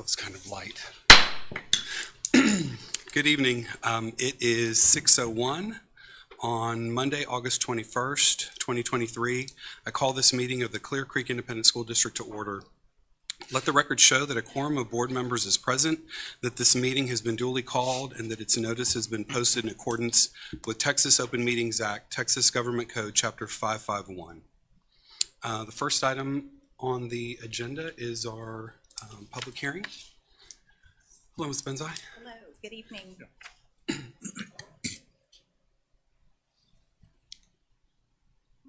It's kind of light. Good evening. It is 6:01 on Monday, August 21st, 2023. I call this meeting of the Clear Creek Independent School District to order. Let the record show that a quorum of board members is present, that this meeting has been duly called, and that its notice has been posted in accordance with Texas Open Meetings Act, Texas Government Code, Chapter 551. The first item on the agenda is our public hearing. Hello, Ms. Benzai. Hello, good evening.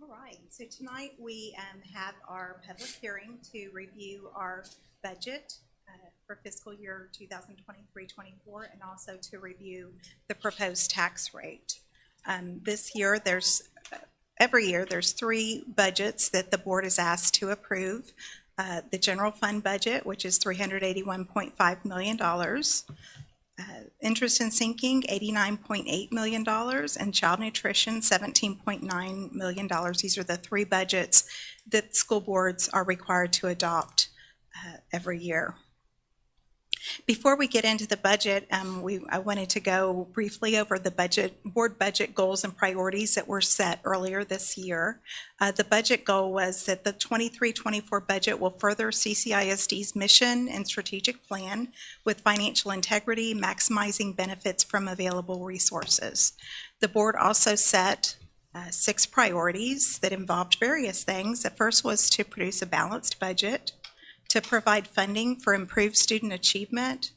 All right, so tonight we have our public hearing to review our budget for fiscal year 2023-24 and also to review the proposed tax rate. This year, every year there's three budgets that the board is asked to approve. The general fund budget, which is $381.5 million, interest and sinking, $89.8 million, and child nutrition, $17.9 million. These are the three budgets that school boards are required to adopt every year. Before we get into the budget, I wanted to go briefly over the board budget goals and priorities that were set earlier this year. The budget goal was that the 23-24 budget will further CCISD's mission and strategic plan with financial integrity, maximizing benefits from available resources. The board also set 6 priorities that involved various things. The first was to produce a balanced budget, to provide funding for improved student achievement,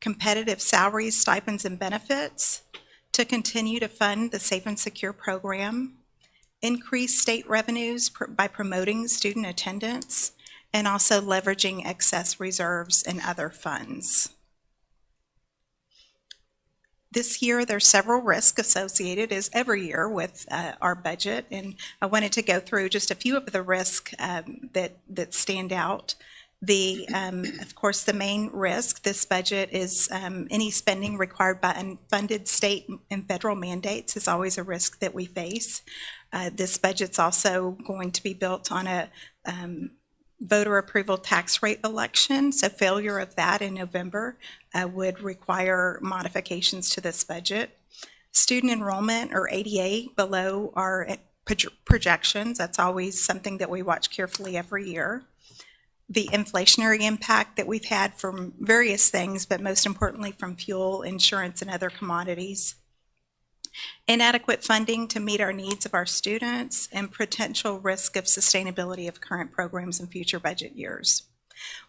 competitive salaries, stipends, and benefits, to continue to fund the Safe and Secure program, increase state revenues by promoting student attendance, and also leveraging excess reserves and other funds. This year, there's several risks associated, as every year, with our budget, and I wanted to go through just a few of the risks that stand out. Of course, the main risk, this budget is any spending required by unfunded state and federal mandates is always a risk that we face. This budget's also going to be built on a voter approval tax rate election, so failure of that in November would require modifications to this budget. Student enrollment, or ADA, below our projections. That's always something that we watch carefully every year. The inflationary impact that we've had from various things, but most importantly from fuel, insurance, and other commodities. Inadequate funding to meet our needs of our students, and potential risk of sustainability of current programs in future budget years.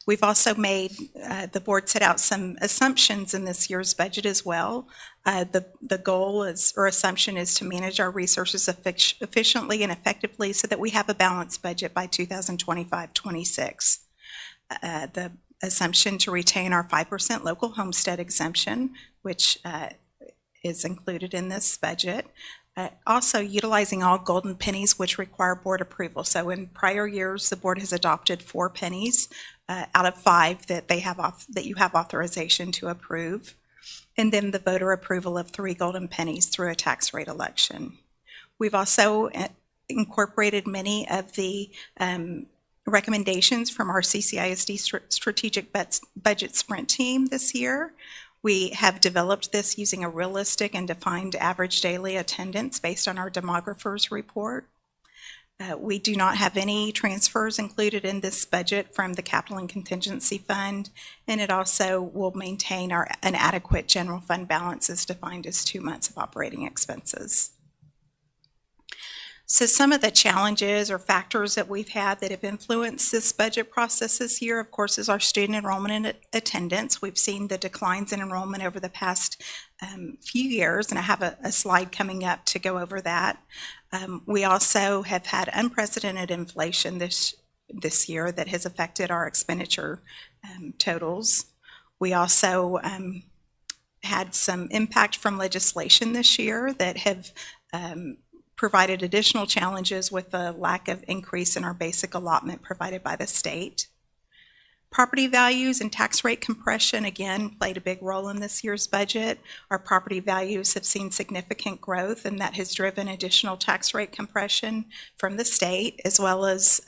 We've also made, the board set out some assumptions in this year's budget as well. The goal is, or assumption is, to manage our resources efficiently and effectively so that we have a balanced budget by 2025-26. The assumption to retain our 5% local homestead exemption, which is included in this budget. Also utilizing all golden pennies which require board approval. So in prior years, the board has adopted 4 pennies out of 5 that that you have authorization to approve. And then the voter approval of 3 golden pennies through a tax rate election. We've also incorporated many of the recommendations from our CCISD strategic budget sprint team this year. We have developed this using a realistic and defined average daily attendance based on our demographers report. We do not have any transfers included in this budget from the Capital and Contingency Fund, and it also will maintain an adequate general fund balance as defined as 2 months of operating expenses. So some of the challenges or factors that we've had that have influenced this budget process this year, of course, is our student enrollment and attendance. We've seen the declines in enrollment over the past few years, and I have a slide coming up to go over that. We also have had unprecedented inflation this year that has affected our expenditure totals. We also had some impact from legislation this year that have provided additional challenges with the lack of increase in our basic allotment provided by the state. Property values and tax rate compression, again, played a big role in this year's budget. Our property values have seen significant growth, and that has driven additional tax rate compression from the state, as well as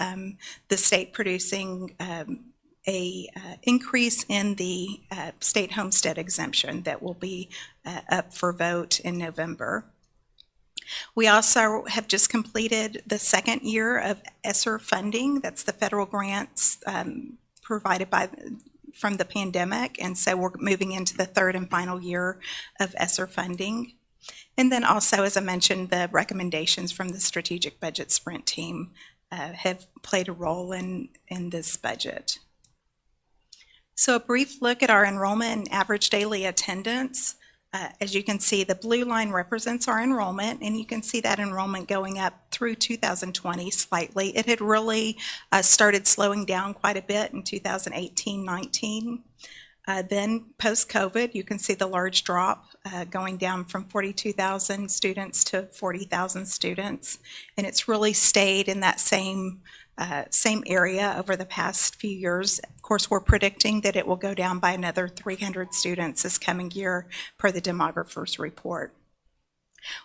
the state producing increase in the state homestead exemption that will be up for vote in November. We also have just completed the second year of ESSER funding. That's the federal grants provided from the pandemic, and so we're moving into the third and final year of ESSER funding. And then also, as I mentioned, the recommendations from the Strategic Budget Sprint team have played a role in this budget. So a brief look at our enrollment and average daily attendance. As you can see, the blue line represents our enrollment, and you can see that enrollment going up through 2020 slightly. It had really started slowing down quite a bit in 2018-19. Then post-COVID, you can see the large drop going down from 42,000 students to 40,000 students, and it's really stayed in that same area over the past few years. Of course, we're predicting that it will go down by another 300 students this coming year per the demographer's report.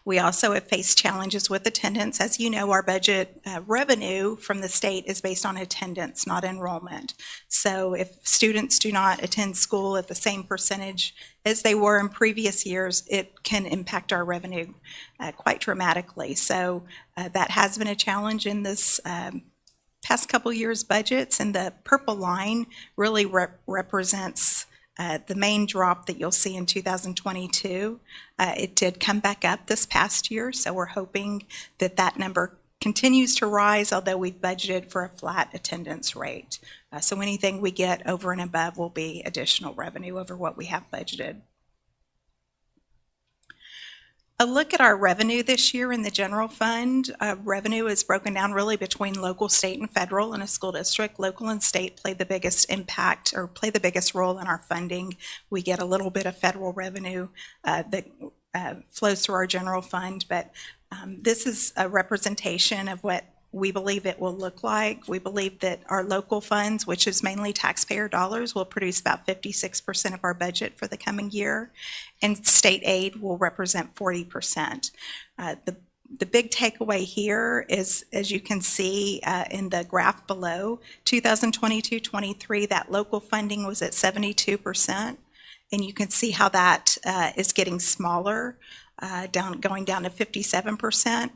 We also have faced challenges with attendance. As you know, our budget revenue from the state is based on attendance, not enrollment. So if students do not attend school at the same percentage as they were in previous years, it can impact our revenue quite dramatically. So that has been a challenge in this past couple years' budgets, and the purple line really represents the main drop that you'll see in 2022. It did come back up this past year, so we're hoping that that number continues to rise, although we've budgeted for a flat attendance rate. So anything we get over and above will be additional revenue over what we have budgeted. A look at our revenue this year in the general fund. Revenue is broken down really between local, state, and federal in a school district. Local and state play the biggest impact or play the biggest role in our funding. We get a little bit of federal revenue that flows through our general fund, but this is a representation of what we believe it will look like. We believe that our local funds, which is mainly taxpayer dollars, will produce about 56% of our budget for the coming year, and state aid will represent 40%. The big takeaway here is, as you can see in the graph below, 2022-23, that local funding was at 72%, and you can see how that is getting smaller, going down to 57%.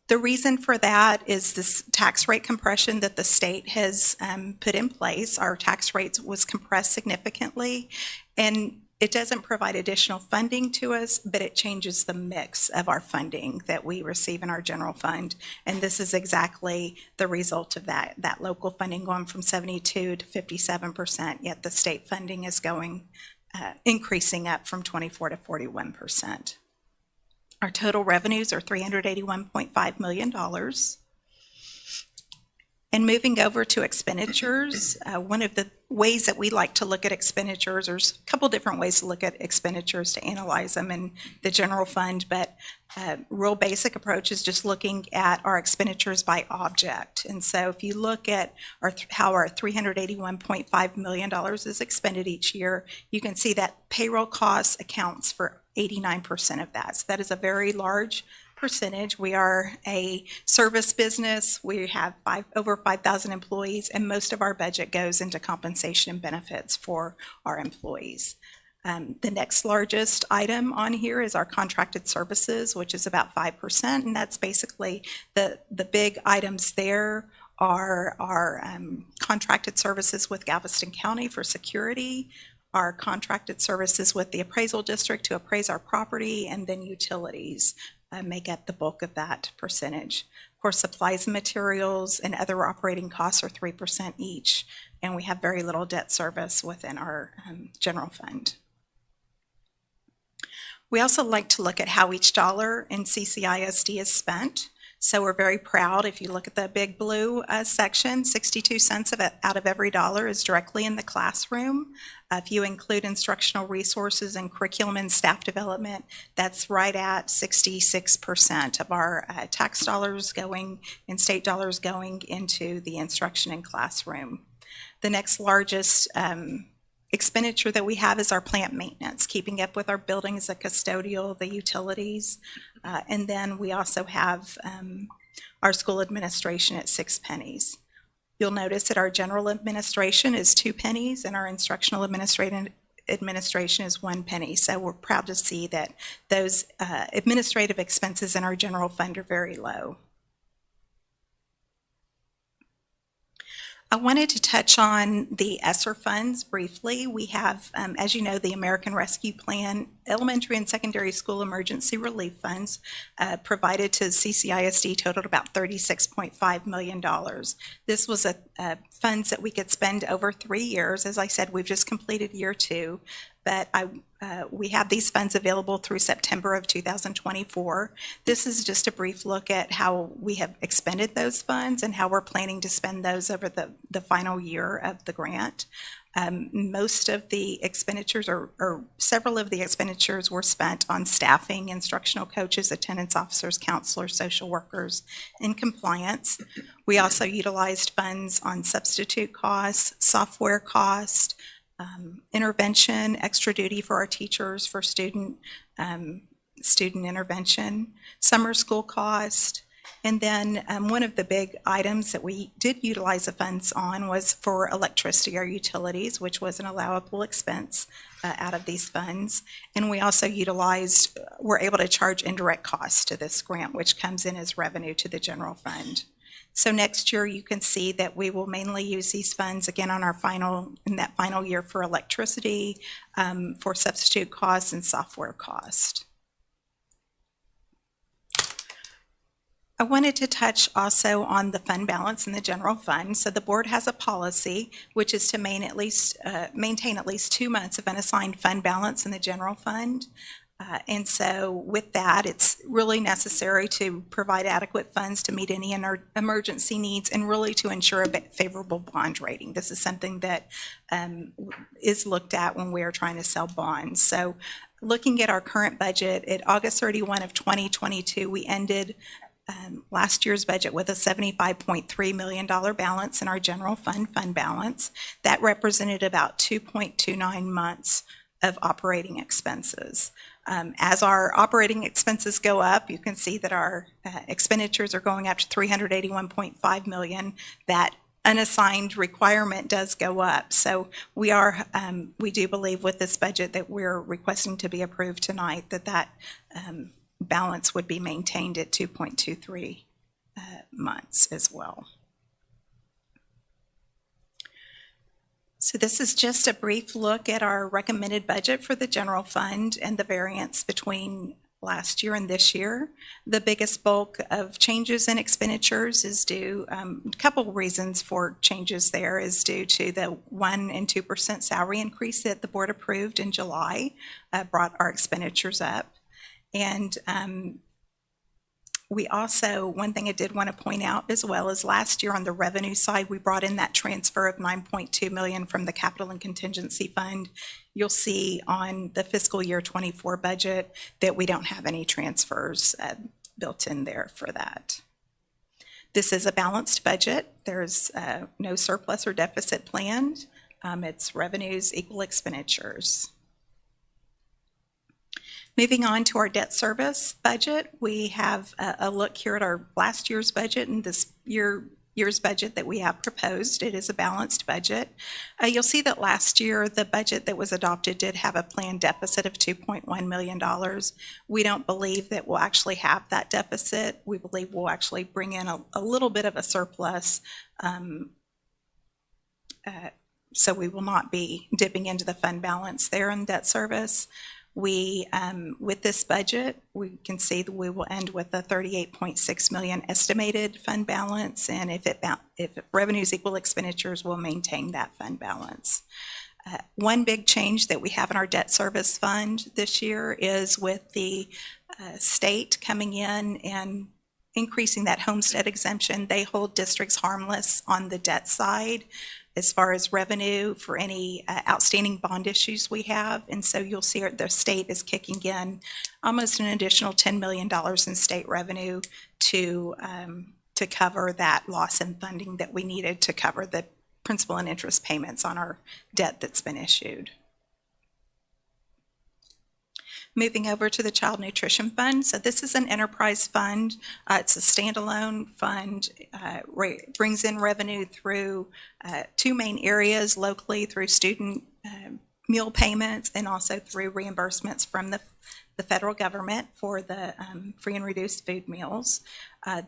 The reason for that is this tax rate compression that the state has put in place. Our tax rate was compressed significantly, and it doesn't provide additional funding to us, but it changes the mix of our funding that we receive in our general fund, and this is exactly the result of that local funding going from 72 to 57%, yet the state funding is increasing up from 24 to 41%. Our total revenues are $381.5 million. And moving over to expenditures, one of the ways that we like to look at expenditures, there's a couple different ways to look at expenditures to analyze them in the general fund, but real basic approach is just looking at our expenditures by object. And so if you look at how our $381.5 million is expended each year, you can see that payroll costs accounts for 89% of that. So that is a very large percentage. We are a service business. We have over 5,000 employees, and most of our budget goes into compensation and benefits for our employees. The next largest item on here is our contracted services, which is about 5%, and that's basically the big items there are our contracted services with Galveston County for security, our contracted services with the appraisal district to appraise our property, and then utilities make up the bulk of that percentage. Of course, supplies and materials and other operating costs are 3% each, and we have very little debt service within our general fund. We also like to look at how each dollar in CCISD is spent. So we're very proud, if you look at the big blue section, 62 cents out of every dollar is directly in the classroom. If you include instructional resources and curriculum and staff development, that's right at 66% of our tax dollars going and state dollars going into the instruction in classroom. The next largest expenditure that we have is our plant maintenance, keeping up with our buildings, the custodial, the utilities, and then we also have our school administration at 6 pennies. You'll notice that our general administration is 2 pennies and our instructional administration is 1 penny. So we're proud to see that those administrative expenses in our general fund are very low. I wanted to touch on the ESSER funds briefly. We have, as you know, the American Rescue Plan elementary and secondary school emergency relief funds provided to CCISD totaled about $36.5 million. This was funds that we could spend over 3 years. As I said, we've just completed year 2, but we have these funds available through September of 2024. This is just a brief look at how we have expended those funds and how we're planning to spend those over the final year of the grant. Most of the expenditures, or several of the expenditures, were spent on staffing, instructional coaches, attendance officers, counselors, social workers, and compliance. We also utilized funds on substitute costs, software cost, intervention, extra duty for our teachers, for student intervention, summer school cost, and then one of the big items that we did utilize the funds on was for electricity or utilities, which was an allowable expense out of these funds. And we also were able to charge indirect costs to this grant, which comes in as revenue to the general fund. So next year, you can see that we will mainly use these funds again on in that final year for electricity, for substitute costs and software cost. I wanted to touch also on the fund balance in the general fund. So the board has a policy which is to maintain at least 2 months of unassigned fund balance in the general fund. And so with that, it's really necessary to provide adequate funds to meet any emergency needs and really to ensure a favorable bond rating. This is something that is looked at when we are trying to sell bonds. So looking at our current budget, at August 31 of 2022, we ended last year's budget with a $75.3 million balance in our general fund balance. That represented about 2.29 months of operating expenses. As our operating expenses go up, you can see that our expenditures are going up to $381.5 million. That unassigned requirement does go up. So we do believe with this budget that we're requesting to be approved tonight that balance would be maintained at 2.23 months as well. So this is just a brief look at our recommended budget for the general fund and the variance between last year and this year. The biggest bulk of changes in expenditures is due, a couple reasons for changes there is due to the 1% and 2% salary increase that the board approved in July, brought our expenditures up. And we also, one thing I did want to point out as well is last year on the revenue side, we brought in that transfer of $9.2 million from the capital and contingency fund. You'll see on the fiscal year 24 budget that we don't have any transfers built in there for that. This is a balanced budget. There's no surplus or deficit planned. It's revenues equal expenditures. Moving on to our debt service budget, we have a look here at our last year's budget and this year's budget that we have proposed. It is a balanced budget. You'll see that last year the budget that was adopted did have a planned deficit of $2.1 million. We don't believe that we'll actually have that deficit. We believe we'll actually bring in a little bit of a surplus, so we will not be dipping into the fund balance there in debt service. With this budget, we can see that we will end with a $38.6 million estimated fund balance, and if revenues equal expenditures, we'll maintain that fund balance. One big change that we have in our debt service fund this year is with the state coming in and increasing that homestead exemption. They hold districts harmless on the debt side as far as revenue for any outstanding bond issues we have. And so you'll see the state is kicking in almost an additional $10 million in state revenue to cover that loss in funding that we needed to cover the principal and interest payments on our debt that's been issued. Moving over to the Child Nutrition Fund. So this is an enterprise fund. It's a standalone fund. Brings in revenue through two main areas locally through student meal payments and also through reimbursements from the federal government for the free and reduced food meals.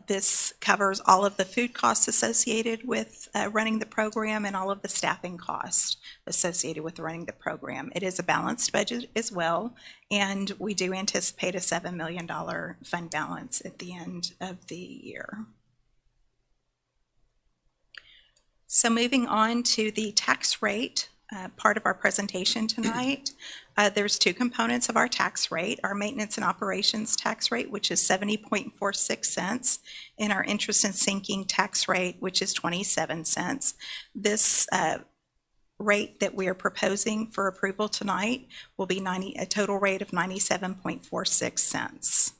This covers all of the food costs associated with running the program and all of the staffing costs associated with running the program. It is a balanced budget as well, and we do anticipate a $7 million fund balance at the end of the year. So moving on to the tax rate part of our presentation tonight. There's two components of our tax rate, our maintenance and operations tax rate, which is 70.46 cents, and our interest and sinking tax rate, which is 27 cents. This rate that we are proposing for approval tonight will be a total rate of 97.46 cents.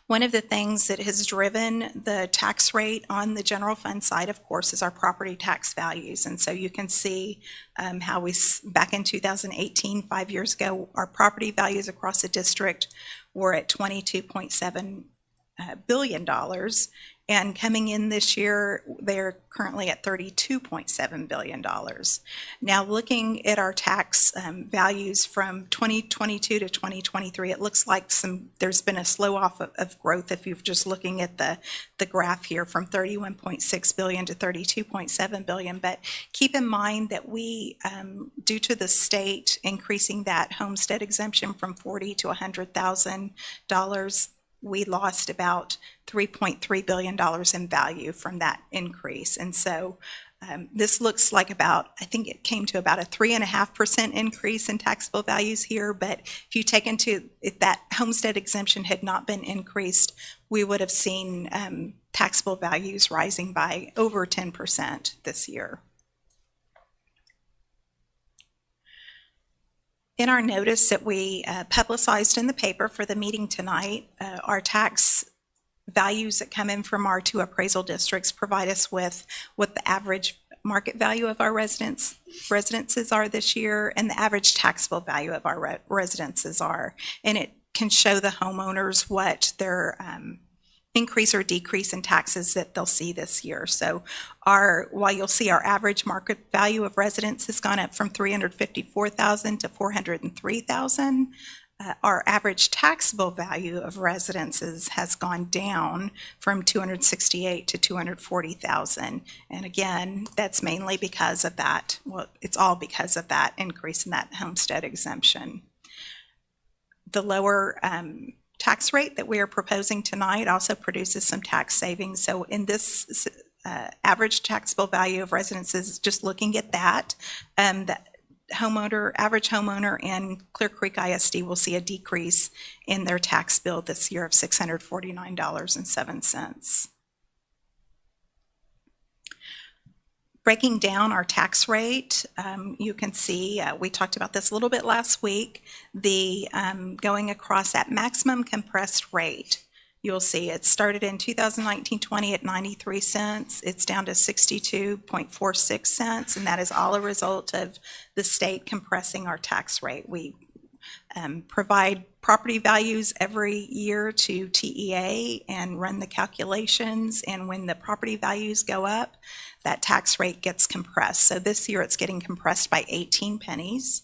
One of the things that has driven the tax rate on the general fund side, of course, is our property tax values. And so you can see how back in 2018, 5 years ago, our property values across the district were at $22.7 billion. And coming in this year, they're currently at $32.7 billion. Now, looking at our tax values from 2022 to 2023, it looks like there's been a slow off of growth if you're just looking at the graph here from $31.6 billion to $32.7 billion. But keep in mind that we, due to the state increasing that homestead exemption from $40,000 to $100,000, we lost about $3.3 billion in value from that increase. And so this looks like I think it came to about a 3.5% increase in taxable values here. But if you take if that homestead exemption had not been increased, we would have seen taxable values rising by over 10% this year. In our notice that we publicized in the paper for the meeting tonight, our tax values that come in from our two appraisal districts provide us with what the average market value of our residences are this year and the average taxable value of our residences are. And it can show the homeowners what their increase or decrease in taxes that they'll see this year. So while you'll see our average market value of residence has gone up from $354,000 to $403,000, our average taxable value of residences has gone down from $268,000 to $240,000. And again, that's mainly because of that. Well, it's all because of that increase in that homestead exemption. The lower tax rate that we are proposing tonight also produces some tax savings. So in this average taxable value of residences, just looking at that, the average homeowner in Clear Creek ISD will see a decrease in their tax bill this year of $649.07. Breaking down our tax rate, you can see, we talked about this a little bit last week, going across that maximum compressed rate. You'll see it started in 2019-20 at 93 cents. It's down to 62.46 cents, and that is all a result of the state compressing our tax rate. We provide property values every year to TEA and run the calculations, and when the property values go up, that tax rate gets compressed. So this year it's getting compressed by 18 pennies.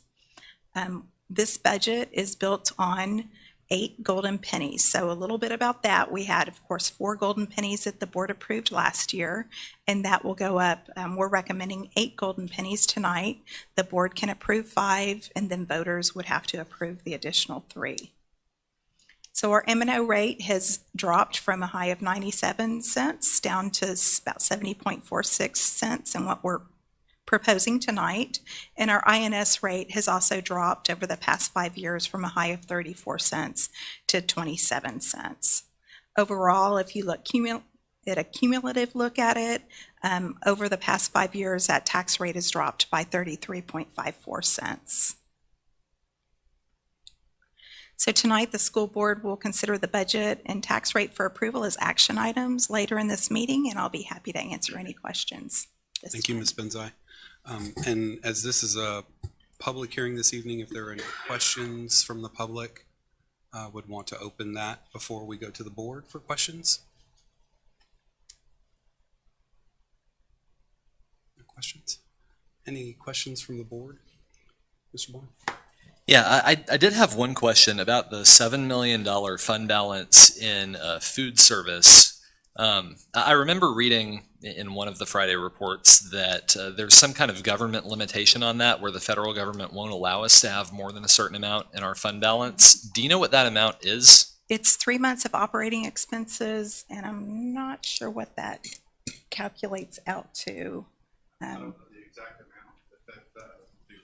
This budget is built on 8 golden pennies. So a little bit about that. We had, of course, 4 golden pennies that the board approved last year, and that will go up. We're recommending 8 golden pennies tonight. The board can approve 5, and then voters would have to approve the additional 3. So our M&O rate has dropped from a high of 97 cents down to about 70.46 cents in what we're proposing tonight. And our INS rate has also dropped over the past 5 years from a high of 34 cents to 27 cents. Overall, if you look at a cumulative look at it, over the past 5 years, that tax rate has dropped by 33.54 cents. So tonight, the school board will consider the budget and tax rate for approval as action items later in this meeting, and I'll be happy to answer any questions. Thank you, Ms. Benzai. And as this is a public hearing this evening. If there are any questions from the public, would want to open that before we go to the board for questions. No questions? Any questions from the board? Mr. Bourne? Yeah, I did have one question about the $7 million fund balance in food service. I remember reading in one of the Friday reports that there's some kind of government limitation on that where the federal government won't allow us to have more than a certain amount in our fund balance. Do you know what that amount is? It's 3 months of operating expenses, and I'm not sure what that calculates out to. I don't know the exact amount, but the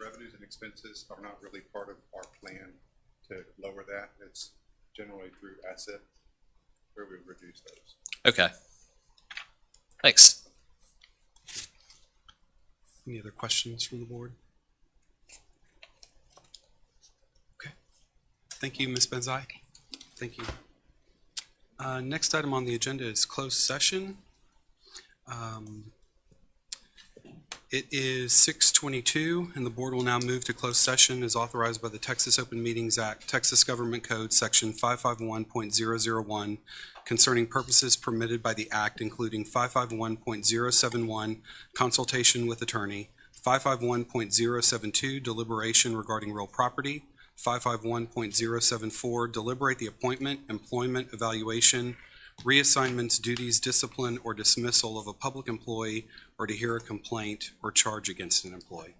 revenues and expenses are not really part of our plan to lower that. It's generally through asset where we reduce those. Okay. Thanks. Any other questions from the board? Okay. Thank you, Ms. Benzai. Thank you. Next item on the agenda is closed session. It is 6:22, and the board will now move to closed session as authorized by the Texas Open Meetings Act, Texas Government Code, Section 551.001, concerning purposes permitted by the act, including 551.071, consultation with attorney, 551.072, deliberation regarding real property, 551.074, deliberate the appointment, employment, evaluation, reassignments, duties, discipline, or dismissal of a public employee, or to hear a complaint or charge against an employee.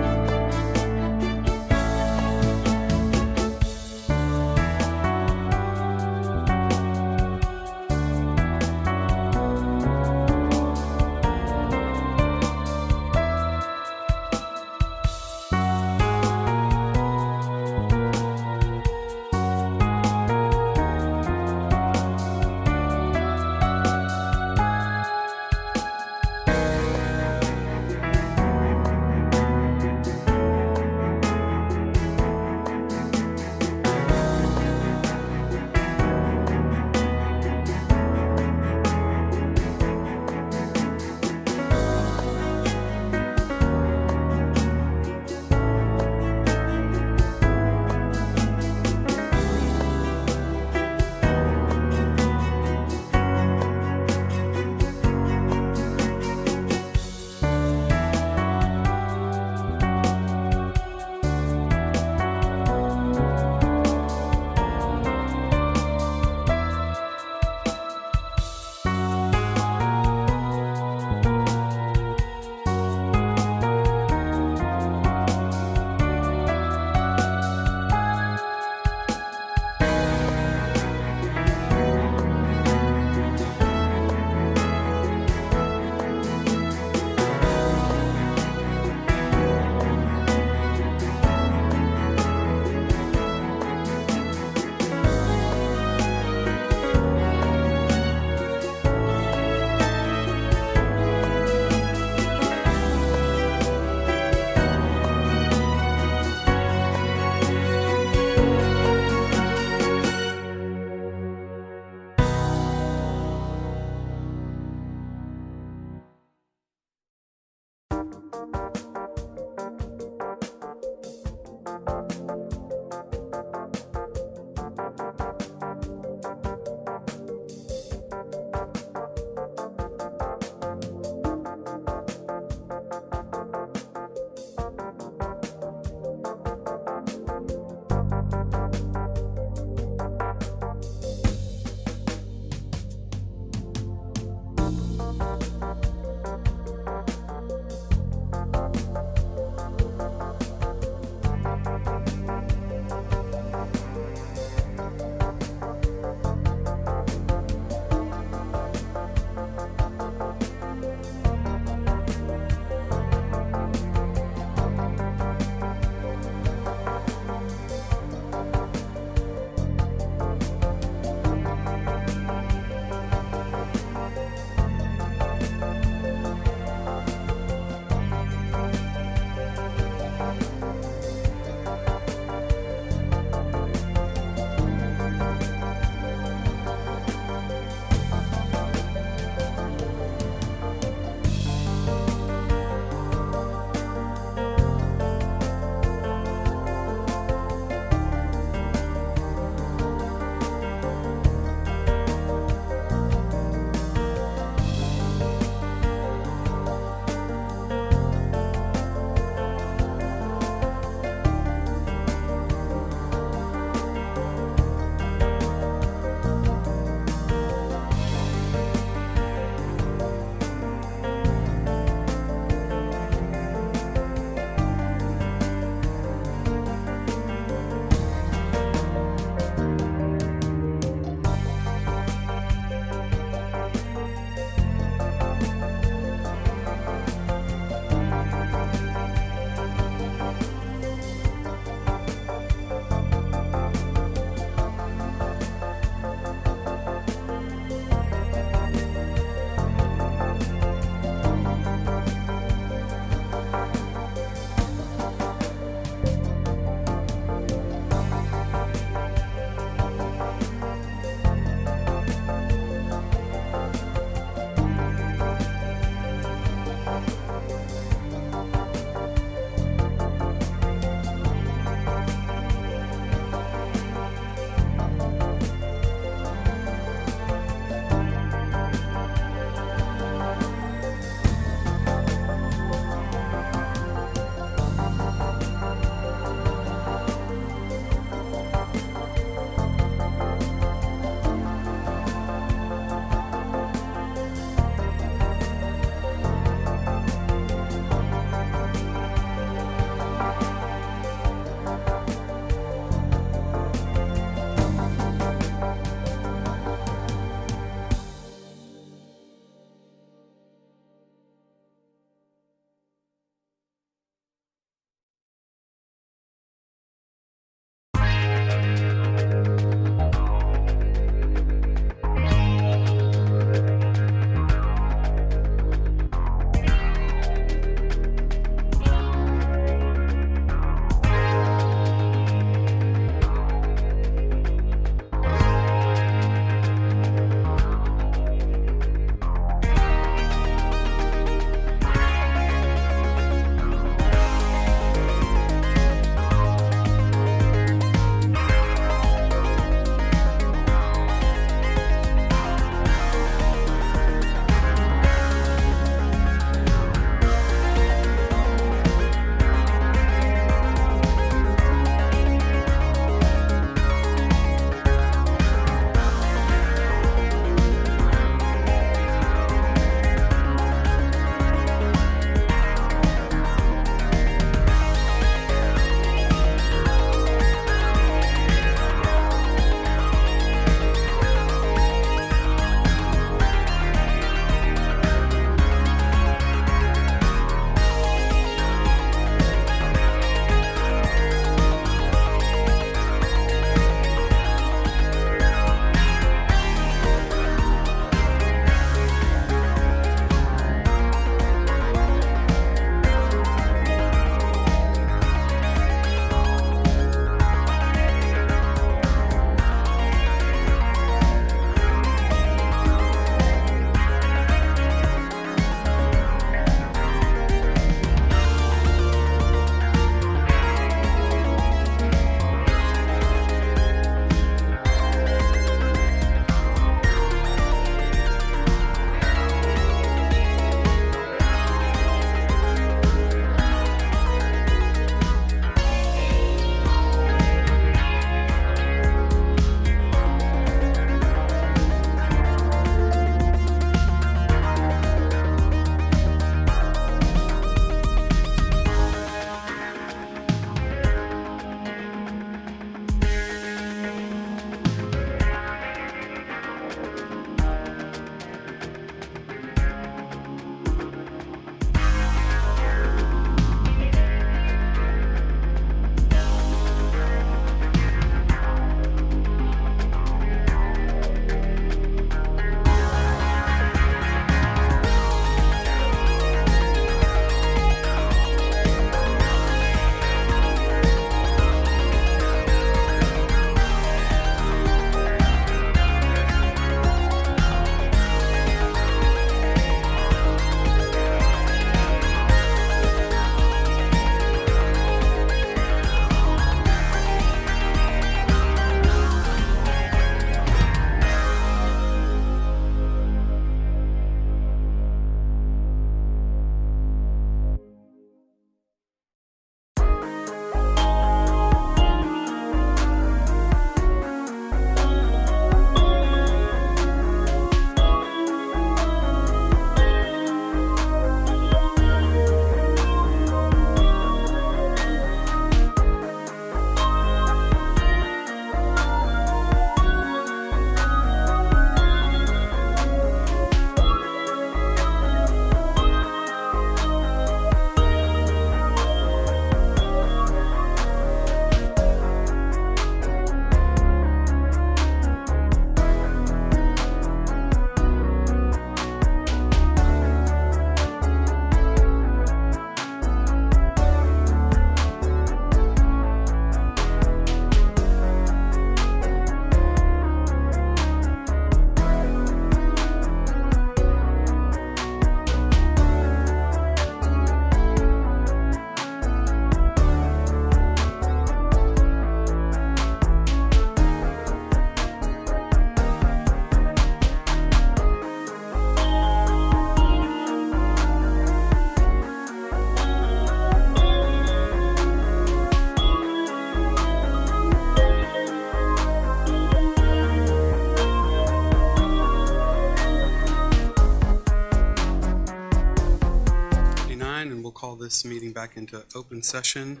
this meeting back into open session.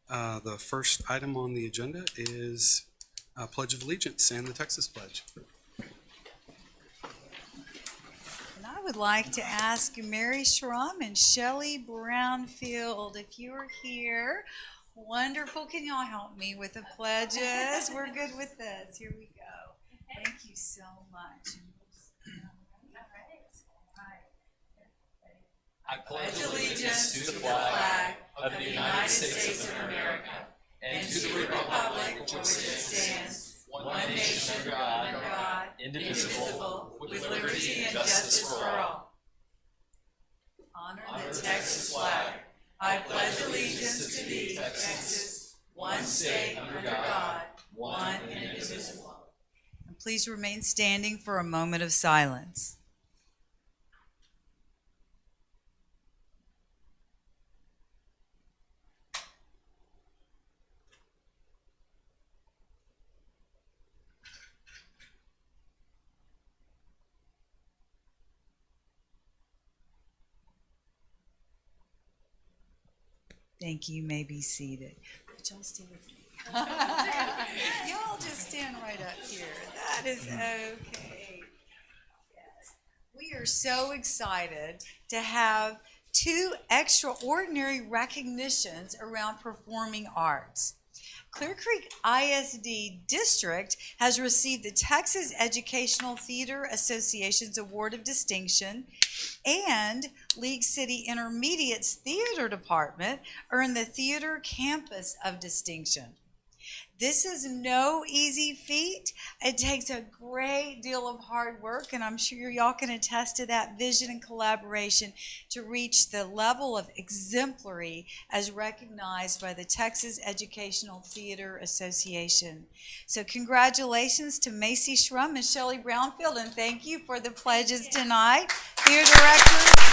The first item on the agenda is Pledge of Allegiance and the Texas Pledge. And I would like to ask Mary Schrum and Shelley Brownfield, if you are here. Wonderful. Can y'all help me with the pledges? We're good with this. Here we go. Thank you so much. I pledge allegiance to the flag of the United States of America and to the republic for which it stands, one nation under God, indivisible, with liberty and justice for all. Honor the Texas flag. I pledge allegiance to thee, Texas, one state under God, one and indivisible. And please remain standing for a moment of silence. Thank you. You may be seated. But y'all stay with me. Y'all just stand right up here. That is okay. Yes. We are so excited to have two extraordinary recognitions around performing arts. Clear Creek ISD District has received the Texas Educational Theater Association's Award of Distinction, and League City Intermediate's Theater Department earned the Theater Campus of Distinction. This is no easy feat. It takes a great deal of hard work, and I'm sure y'all can attest to that vision and collaboration to reach the level of exemplary as recognized by the Texas Educational Theater Association. So congratulations to Macy Schrum and Shelley Brownfield, and thank you for the pledges tonight. Theater directors.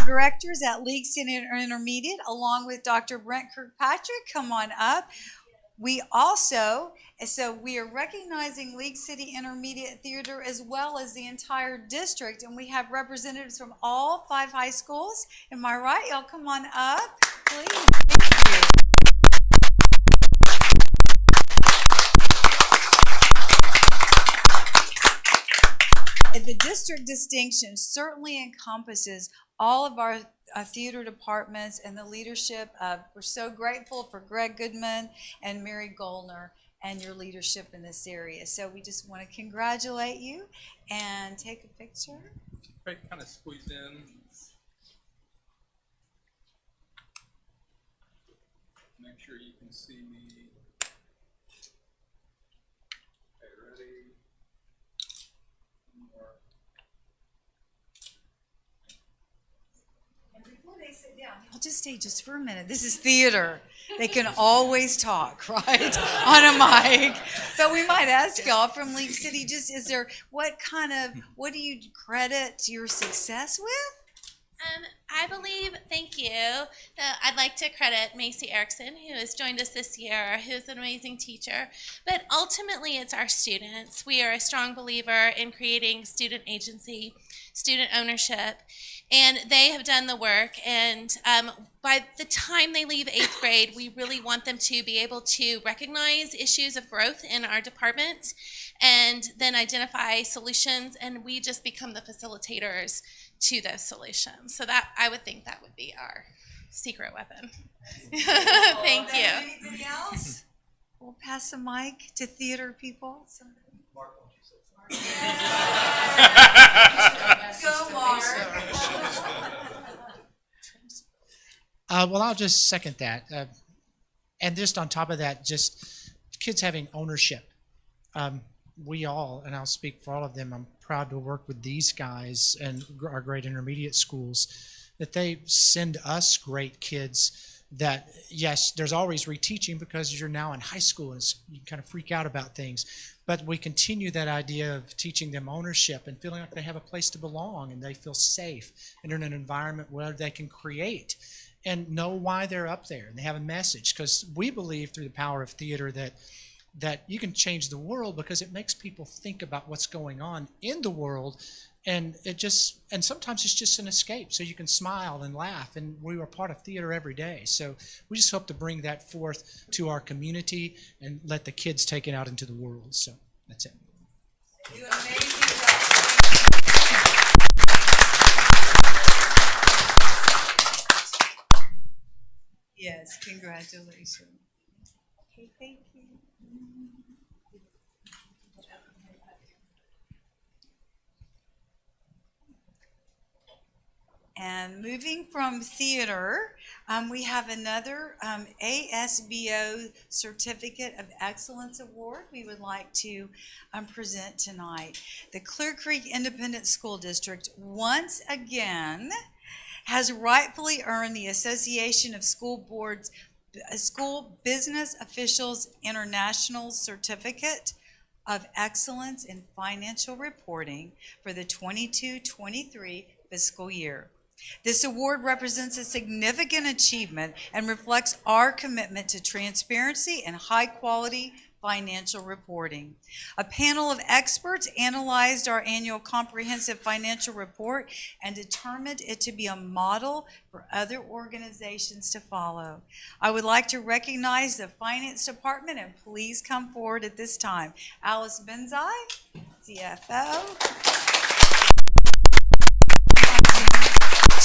Directors at League City Intermediate, along with Dr. Brent Kirkpatrick, come on up. We also, so we are recognizing League City Intermediate Theater as well as the entire district, and we have representatives from all 5 high schools. Am I right? Y'all come on up, please. Thank you. The district distinction certainly encompasses all of our theater departments and the leadership of, we're so grateful for Greg Goodman and Mary Goldner and your leadership in this area. So we just want to congratulate you and take a picture. Great, kind of squeeze in. Make sure you can see me. Okay, ready? They sit down. I'll just stay just for a minute. This is theater. They can always talk, right? On a mic. But we might ask y'all from League City, just what do you credit your success with? I believe, thank you, that I'd like to credit Macy Erickson, who has joined us this year, who's an amazing teacher. But ultimately, it's our students. We are a strong believer in creating student agency, student ownership, and they have done the work. And by the time they leave 8th grade, we really want them to be able to recognize issues of growth in our department and then identify solutions, and we just become the facilitators to those solutions. So that, I would think that would be our secret weapon. Thank you. Anything else? We'll pass the mic to theater people. Mark, go, Mark. Well, I'll just second that. And just on top of that, just kids having ownership. We all, and I'll speak for all of them, I'm proud to work with these guys and our great intermediate schools, that they send us great kids that, yes, there's always reteaching because you're now in high school and you kind of freak out about things. But we continue that idea of teaching them ownership and feeling like they have a place to belong and they feel safe and in an environment where they can create and know why they're up there and they have a message. Because we believe through the power of theater that that you can change the world because it makes people think about what's going on in the world. And sometimes it's just an escape. So you can smile and laugh. And we were part of theater every day. So we just hope to bring that forth to our community and let the kids take it out into the world. So that's it. You do an amazing job. Yes, congratulations. Okay, thank you. And moving from theater, we have another ASBO Certificate of Excellence Award we would like to present tonight. The Clear Creek Independent School District once again has rightfully earned the Association of School Business Officials International Certificate of Excellence in Financial Reporting for the 22-23 fiscal year. This award represents a significant achievement and reflects our commitment to transparency and high-quality financial reporting. A panel of experts analyzed our annual comprehensive financial report and determined it to be a model for other organizations to follow. I would like to recognize the Finance Department, and please come forward at this time. Alice Benzai, CFO.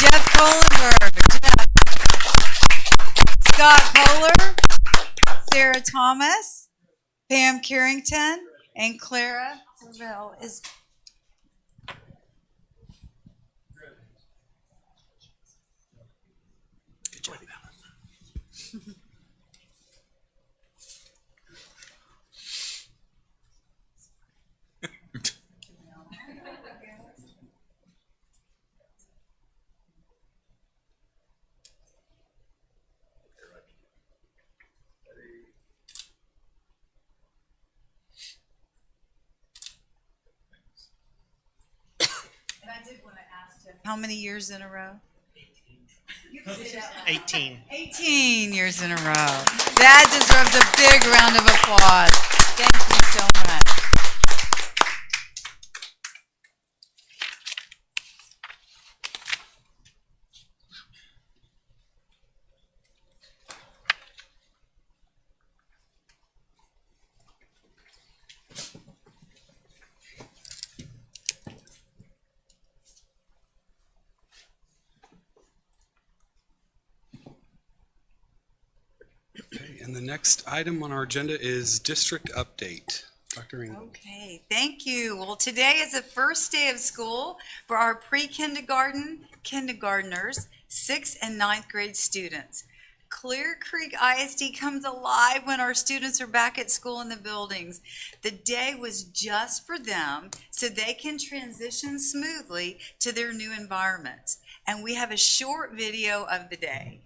Jeff Kohlenberg, Scott Kohler, Sarah Thomas, Pam Carrington, and Clara Ravel is. Good job, Alan. And I did want to ask Jeff, how many years in a row? 18. 18 years in a row. That deserves a big round of applause. Thank you so much. Okay, and the next item on our agenda is district update. Dr. Engel. Okay, thank you. Well, today is the first day of school for our pre-kindergarten kindergartners, 6th and 9th grade students. Clear Creek ISD comes alive when our students are back at school in the buildings. The day was just for them so they can transition smoothly to their new environments. And we have a short video of the day.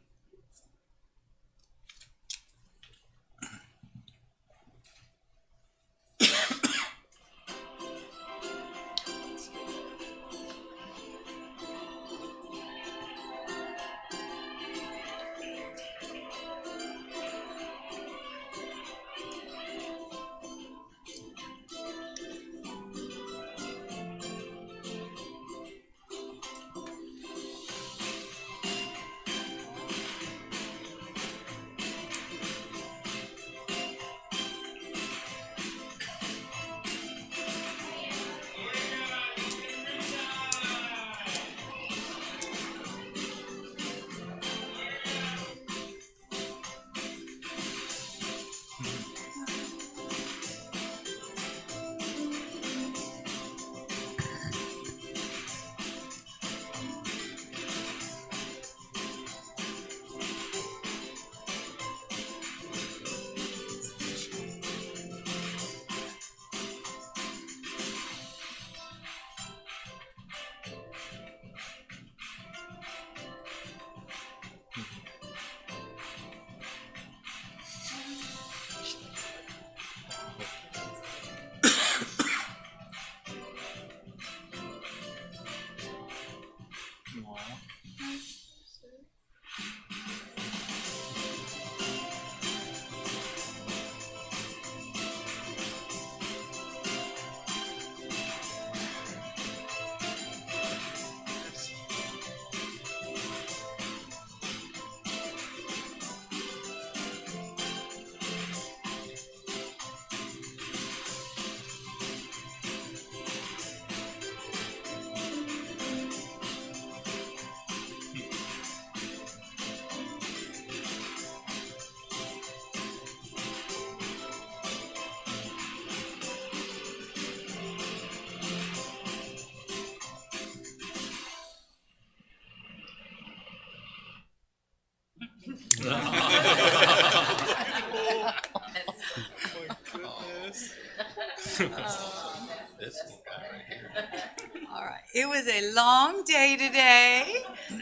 was a long day today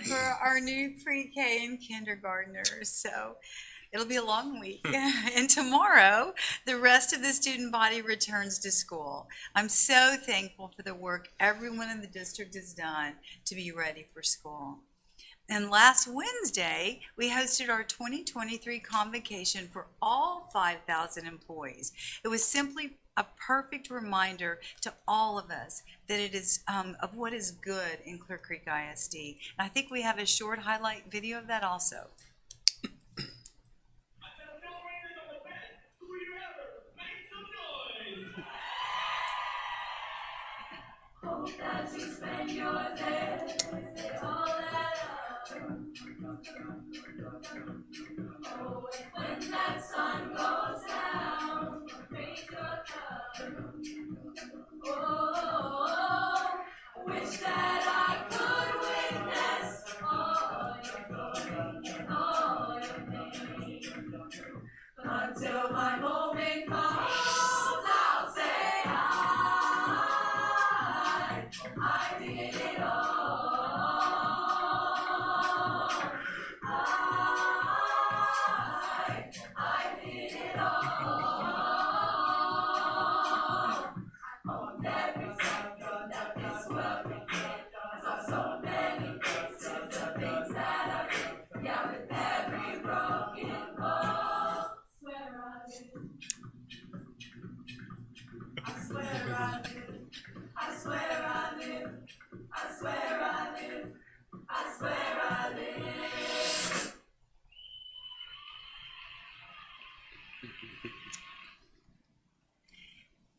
for our new pre-K and kindergartners, so it'll be a long week. And tomorrow, the rest of the student body returns to school. I'm so thankful for the work everyone in the district has done to be ready for school. And last Wednesday, we hosted our 2023 convocation for all 5,000 employees. It was simply a perfect reminder to all of us that it is of what is good in Clear Creek ISD. And I think we have a short highlight video of that also.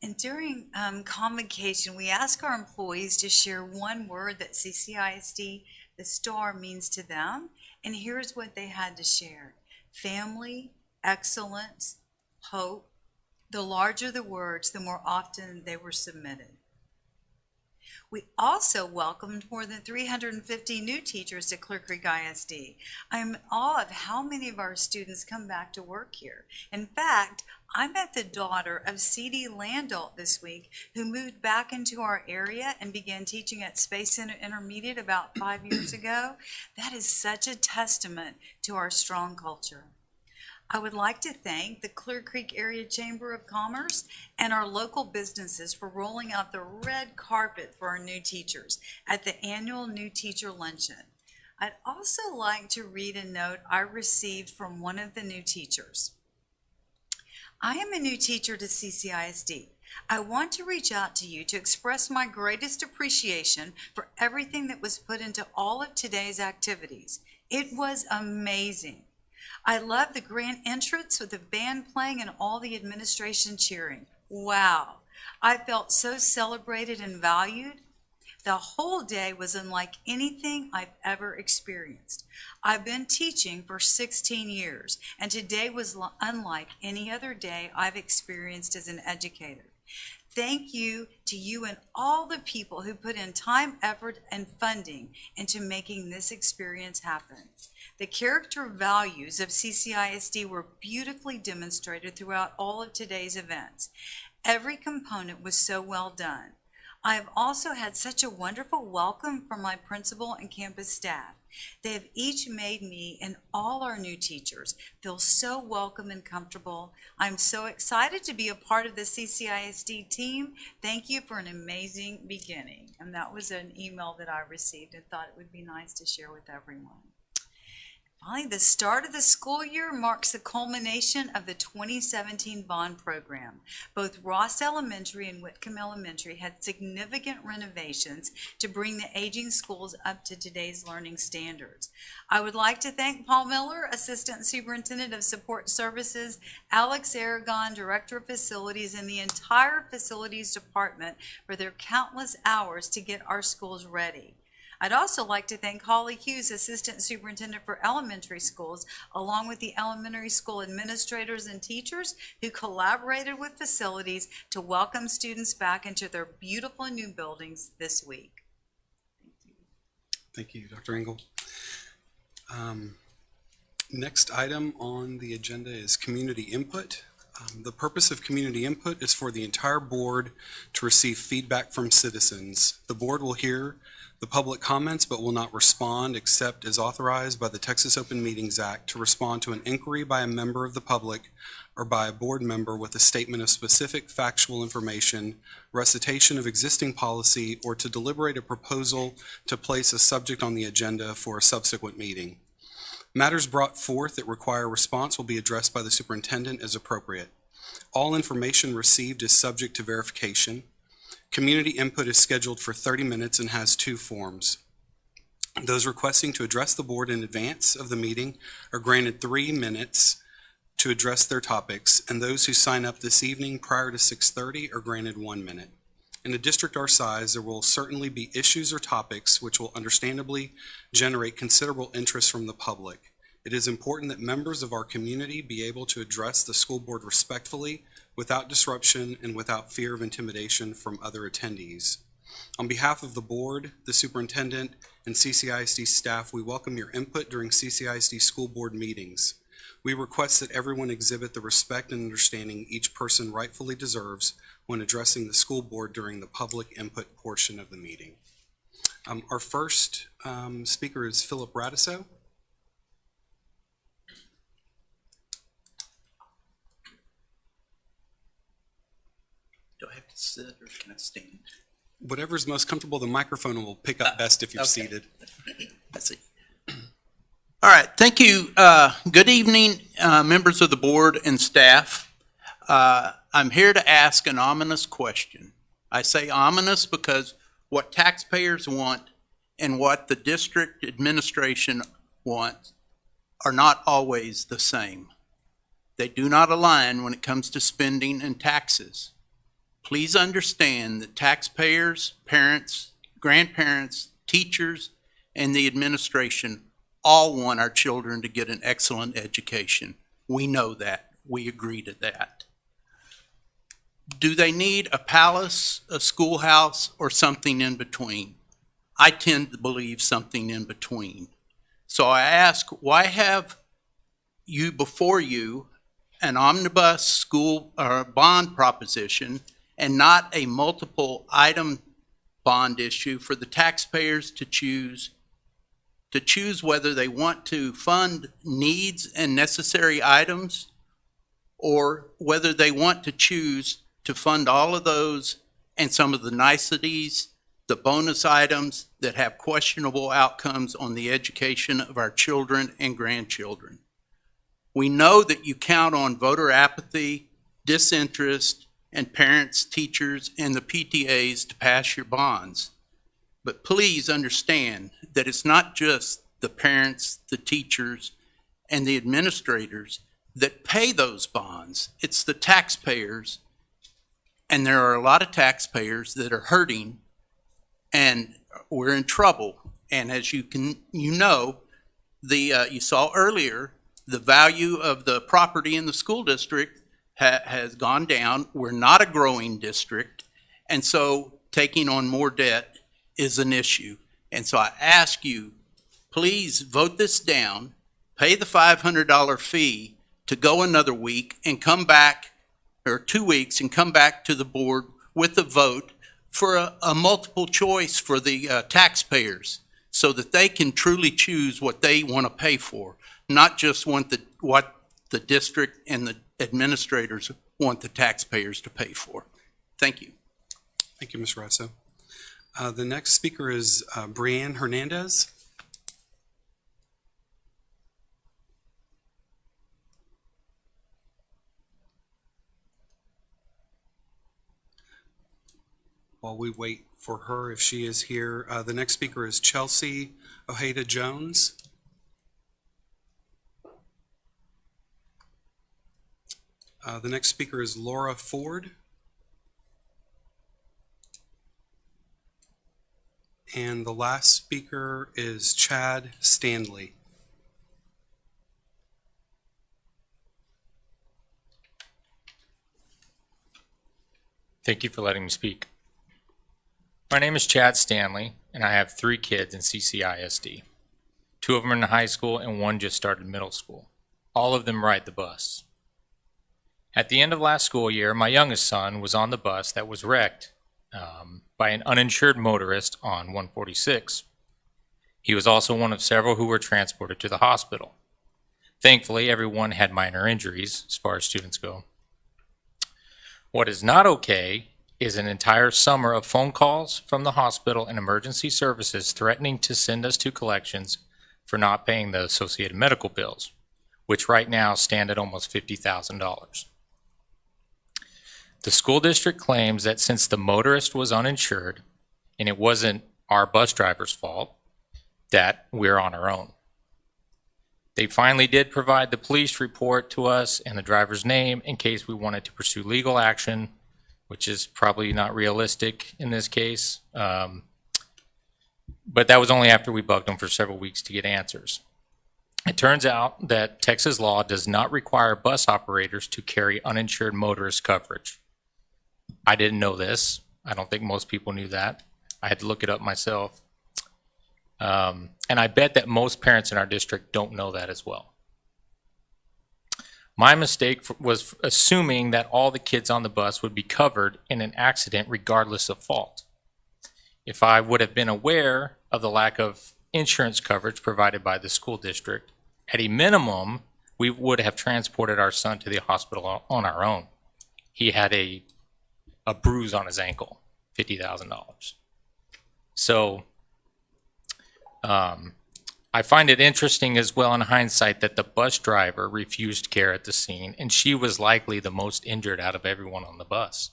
And during convocation, we ask our employees to share one word that CCISD, the star, means to them. And here's what they had to share: family, excellence, hope. The larger the words, the more often they were submitted. We also welcomed more than 350 new teachers to Clear Creek ISD. I'm in awe of how many of our students come back to work here. In fact, I met the daughter of C.D. Landalt this week, who moved back into our area and began teaching at Space Center Intermediate about 5 years ago. That is such a testament to our strong culture. I would like to thank the Clear Creek Area Chamber of Commerce and our local businesses for rolling out the red carpet for our new teachers at the annual New Teacher Luncheon. I'd also like to read a note I received from one of the new teachers. I am a new teacher to CCISD. I want to reach out to you to express my greatest appreciation for everything that was put into all of today's activities. It was amazing. I love the grand entrance with the band playing and all the administration cheering. Wow, I felt so celebrated and valued. The whole day was unlike anything I've ever experienced. I've been teaching for 16 years, and today was unlike any other day I've experienced as an educator. Thank you to you and all the people who put in time, effort, and funding into making this experience happen. The character values of CCISD were beautifully demonstrated throughout all of today's events. Every component was so well done. I have also had such a wonderful welcome from my principal and campus staff. They have each made me and all our new teachers feel so welcome and comfortable. I'm so excited to be a part of the CCISD team. Thank you for an amazing beginning. And that was an email that I received and thought it would be nice to share with everyone. Finally, the start of the school year marks the culmination of the 2017 bond program. Both Ross Elementary and Whitcomb Elementary had significant renovations to bring the aging schools up to today's learning standards. I would like to thank Paul Miller, Assistant Superintendent of Support Services, Alex Aragon, Director of Facilities, and the entire Facilities Department for their countless hours to get our schools ready. I'd also like to thank Holly Hughes, Assistant Superintendent for Elementary Schools, along with the elementary school administrators and teachers who collaborated with facilities to welcome students back into their beautiful new buildings this week. Thank you, Dr. Engel. Next item on the agenda is community input. The purpose of community input is for the entire board to receive feedback from citizens. The board will hear The public comments but will not respond except as authorized by the Texas Open Meetings Act to respond to an inquiry by a member of the public or by a board member with a statement of specific factual information, recitation of existing policy, or to deliberate a proposal to place a subject on the agenda for a subsequent meeting. Matters brought forth that require response will be addressed by the superintendent as appropriate. All information received is subject to verification. Community input is scheduled for 30 minutes and has two forms. Those requesting to address the board in advance of the meeting are granted 3 minutes to address their topics, and those who sign up this evening prior to 6:30 are granted 1 minute. In a district our size, there will certainly be issues or topics which will understandably generate considerable interest from the public. It is important that members of our community be able to address the school board respectfully, without disruption, and without fear of intimidation from other attendees. On behalf of the board, the superintendent, and CCISD staff, we welcome your input during CCISD school board meetings. We request that everyone exhibit the respect and understanding each person rightfully deserves when addressing the school board during the public input portion of the meeting. Our first speaker is Philip Radiso. Do I have to sit or can I stand? Whatever's most comfortable, the microphone will pick up best if you're Okay. seated. Let's see. All right, thank you. Good evening, members of the board and staff. I'm here to ask an ominous question. I say ominous because what taxpayers want and what the district administration wants are not always the same. They do not align when it comes to spending and taxes. Please understand that taxpayers, parents, grandparents, teachers, and the administration all want our children to get an excellent education. We know that. We agree to that. Do they need a palace, a schoolhouse, or something in between? I tend to believe something in between. So I ask, why have you before you an omnibus school or bond proposition and not a multiple item bond issue for the taxpayers to choose whether they want to fund needs and necessary items or whether they want to choose to fund all of those and some of the niceties, the bonus items that have questionable outcomes on the education of our children and grandchildren. We know that you count on voter apathy, disinterest, and parents, teachers, and the PTAs to pass your bonds. But please understand that it's not just the parents, the teachers, and the administrators that pay those bonds. It's the taxpayers, and there are a lot of taxpayers that are hurting, and we're in trouble. And as you know, you saw earlier, the value of the property in the school district has gone down. We're not a growing district, and so taking on more debt is an issue. And so I ask you, please vote this down, pay the $500 fee to go another week and come back, or 2 weeks, and come back to the board with a vote for a multiple choice for the taxpayers so that they can truly choose what they want to pay for, not just what the district and the administrators want the taxpayers to pay for. Thank you. Thank you, Ms. Rasso. The next speaker is Brianne Hernandez. While we wait for her, if she is here, the next speaker is Chelsea Ojeda Jones. The next speaker is Laura Ford. And the last speaker is Chad Stanley. Thank you for letting me speak. My name is Chad Stanley, and I have 3 kids in CCISD. 2 of them are in high school, and 1 just started middle school. All of them ride the bus. At the end of last school year, my youngest son was on the bus that was wrecked by by an uninsured motorist on 146. He was also one of several who were transported to the hospital. Thankfully, everyone had minor injuries as far as students go. What is not okay is an entire summer of phone calls from the hospital and emergency services threatening to send us to collections for not paying the associated medical bills, which right now stand at almost $50,000. The school district claims that since the motorist was uninsured and it wasn't our bus driver's fault, that we're on our own. They finally did provide the police report to us and the driver's name in case we wanted to pursue legal action, which is probably not realistic in this case. But that was only after we bugged them for several weeks to get answers. It turns out that Texas law does not require bus operators to carry uninsured motorist coverage. I didn't know this. I don't think most people knew that. I had to look it up myself. And I bet that most parents in our district don't know that as well. My mistake was assuming that all the kids on the bus would be covered in an accident regardless of fault. If I would have been aware of the lack of insurance coverage provided by the school district, at a minimum, we would have transported our son to the hospital on our own. He had a bruise on his ankle, $50,000. So I find it interesting as well in hindsight that the bus driver refused care at the scene, and she was likely the most injured out of everyone on the bus.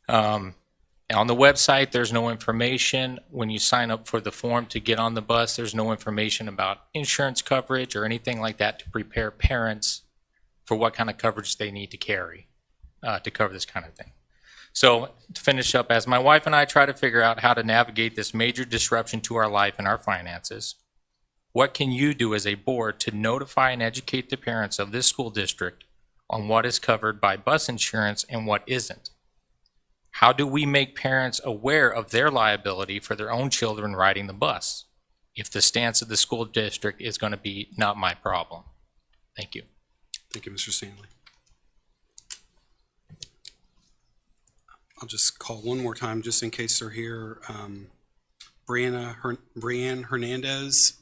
On the website, there's no information. When you sign up for the form to get on the bus, there's no information about insurance coverage or anything like that to prepare parents for what kind of coverage they need to carry to cover this kind of thing. So to finish up, as my wife and I try to figure out how to navigate this major disruption to our life and our finances, what can you do as a board to notify and educate the parents of this school district on what is covered by bus insurance and what isn't? How do we make parents aware of their liability for their own children riding the bus if the stance of the school district is going to be not my problem? Thank you. Thank you, Mr. Stanley. I'll just call one more time just in case they're here. Brianne Hernandez,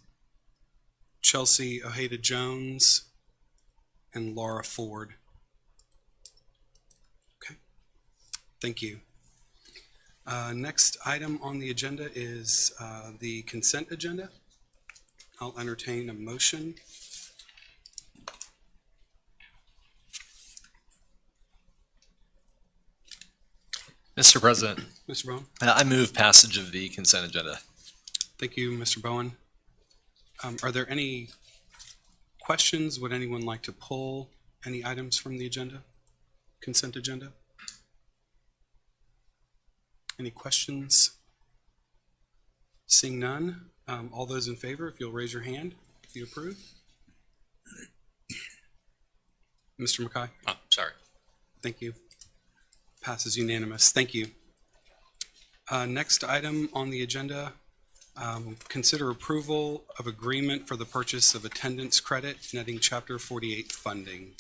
Chelsea Ojeda Jones, and Laura Ford. Okay, thank you. Next item on the agenda is the consent agenda. I'll entertain a motion. Mr. President, Mr. Bowen? I move passage of the consent agenda. Thank you, Mr. Bowen. Are there any questions? Would anyone like to pull any items from the agenda, consent agenda? Any questions? Seeing none, all those in favor, if you'll raise your hand, if you approve. Mr. McKay? Oh, sorry. Thank you. Passes unanimous. Thank you. Next item on the agenda, consider approval of agreement for the purchase of attendance credit netting Chapter 48 funding.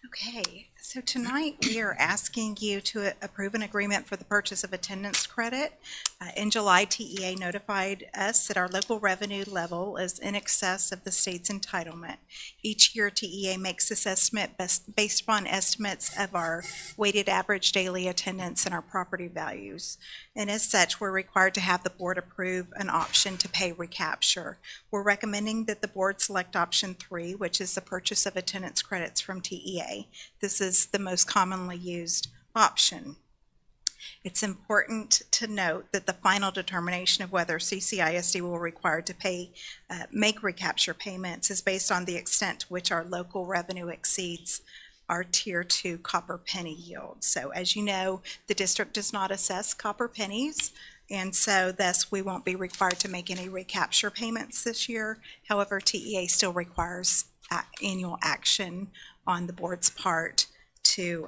Okay, so tonight we are asking you to approve an agreement for the purchase of attendance credit. In July, TEA notified us that our local revenue level is in excess of the state's entitlement. Each year, TEA makes this estimate based upon estimates of our weighted average daily attendance and our property values. And as such, we're required to have the board approve an option to pay recapture. We're recommending that the board select option 3, which is the purchase of attendance credits from TEA. This is the most commonly used option. It's important to note that the final determination of whether CCISD will be required to make recapture payments is based on the extent to which our local revenue exceeds our Tier 2 copper penny yield. So as you know, the district does not assess copper pennies, and so thus we won't be required to make any recapture payments this year. However, TEA still requires annual action on the board's part to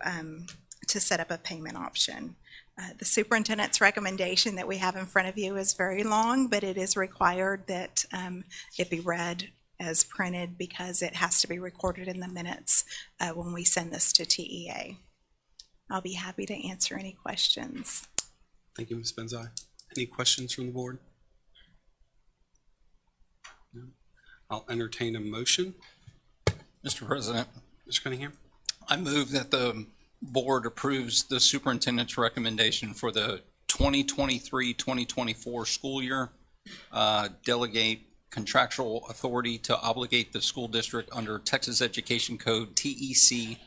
set up a payment option. The superintendent's recommendation that we have in front of you is very long, but it is required that it be read as printed because it has to be recorded in the minutes when we send this to TEA. I'll be happy to answer any questions. Thank you, Ms. Benzai. Any questions from the board? No? I'll entertain a motion. Mr. President, Mr. Cunningham? I move that the board approves the superintendent's recommendation for the 2023-2024 school year. Delegate contractual authority to obligate the school district under Texas Education Code TEC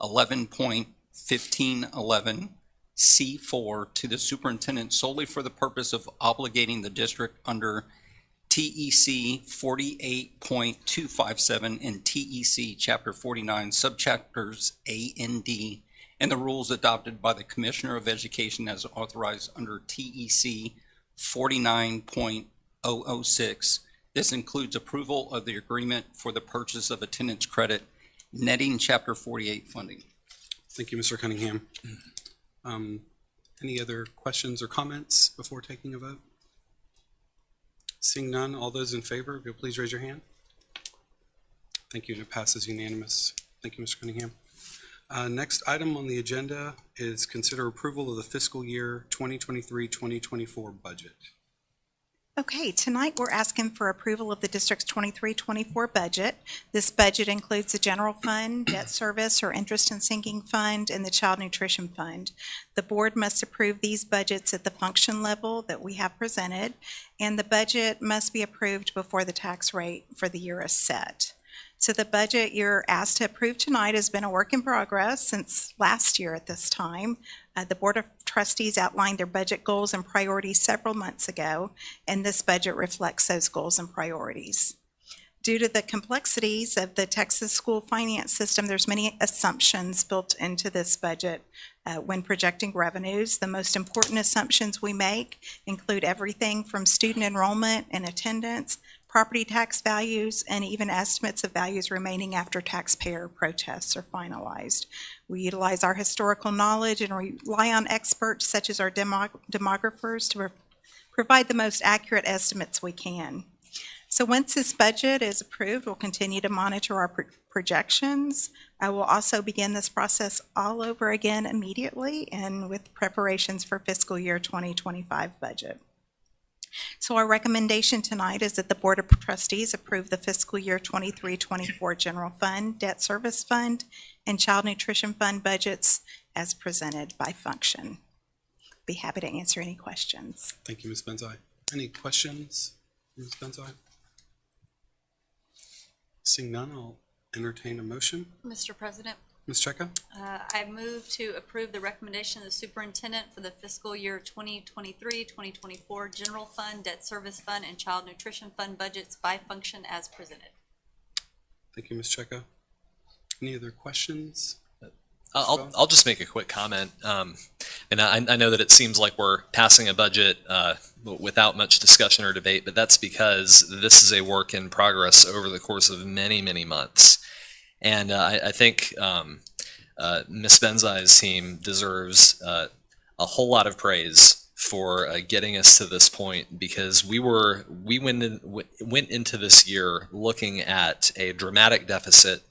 11.1511 C4 to the superintendent solely for the purpose of obligating the district under TEC 48.257 and TEC Chapter 49, Subchapters A and D, and the rules adopted by the Commissioner of Education as authorized under TEC 49.006. This includes approval of the agreement for the purchase of attendance credit, netting Chapter 48 funding. Thank you, Mr. Cunningham. Any other questions or comments before taking a vote? Seeing none, all those in favor, if you'll please raise your hand. Thank you, and it passes unanimous. Thank you, Mr. Cunningham. Next item on the agenda is consider approval of the fiscal year 2023-2024 budget. Okay, tonight we're asking for approval of the district's 23-24 budget. This budget includes the general fund, debt service or interest and sinking fund, and the child nutrition fund. The board must approve these budgets at the function level that we have presented, and the budget must be approved before the tax rate for the year is set. So the budget you're asked to approve tonight has been a work in progress since last year at this time. The Board of Trustees outlined their budget goals and priorities several months ago, and this budget reflects those goals and priorities. Due to the complexities of the Texas school finance system, there's many assumptions built into this budget when projecting revenues. The most important assumptions we make include everything from student enrollment and attendance, property tax values, and even estimates of values remaining after taxpayer protests are finalized. We utilize our historical knowledge and rely on experts such as our demographers to provide the most accurate estimates we can. So once this budget is approved, we'll continue to monitor our projections. I will also begin this process all over again immediately and with preparations for fiscal year 2025 budget. So our recommendation tonight is that the Board of Trustees approve the fiscal year 23-24 general fund, debt service fund, and child nutrition fund budgets as presented by function. Be happy to answer any questions. Thank you, Ms. Benzai. Any questions, Ms. Benzai? Seeing none, I'll entertain a motion. Mr. President, Ms. Cheka? I move to approve the recommendation of the superintendent for the fiscal year 2023-2024 general fund, debt service fund, and child nutrition fund budgets by function as presented. Thank you, Ms. Cheka. Any other questions? I'll just make a quick comment. And I know that it seems like we're passing a budget without much discussion or debate, but that's because this is a work in progress over the course of many, many months. And I think Ms. Benzai's team deserves a whole lot of praise for getting us to this point, because we went into this year looking at a dramatic deficit,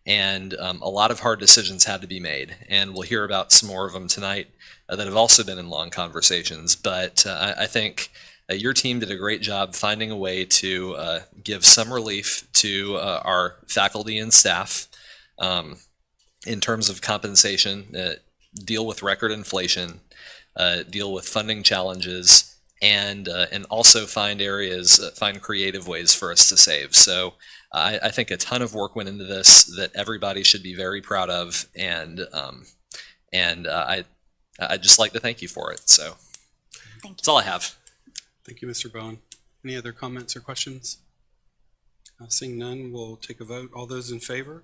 and a lot of hard decisions had to be made. And we'll hear about some more of them tonight that have also been in long conversations. But I think your team did a great job finding a way to give some relief to our faculty and staff in terms of compensation, deal with record inflation, deal with funding challenges, and also find creative ways for us to save. So I think a ton of work went into this that everybody should be very proud of, and I'd just like to thank you for it. So Thank you. that's all I have. Thank you, Mr. Bowen. Any other comments or questions? Seeing none, we'll take a vote. All those in favor,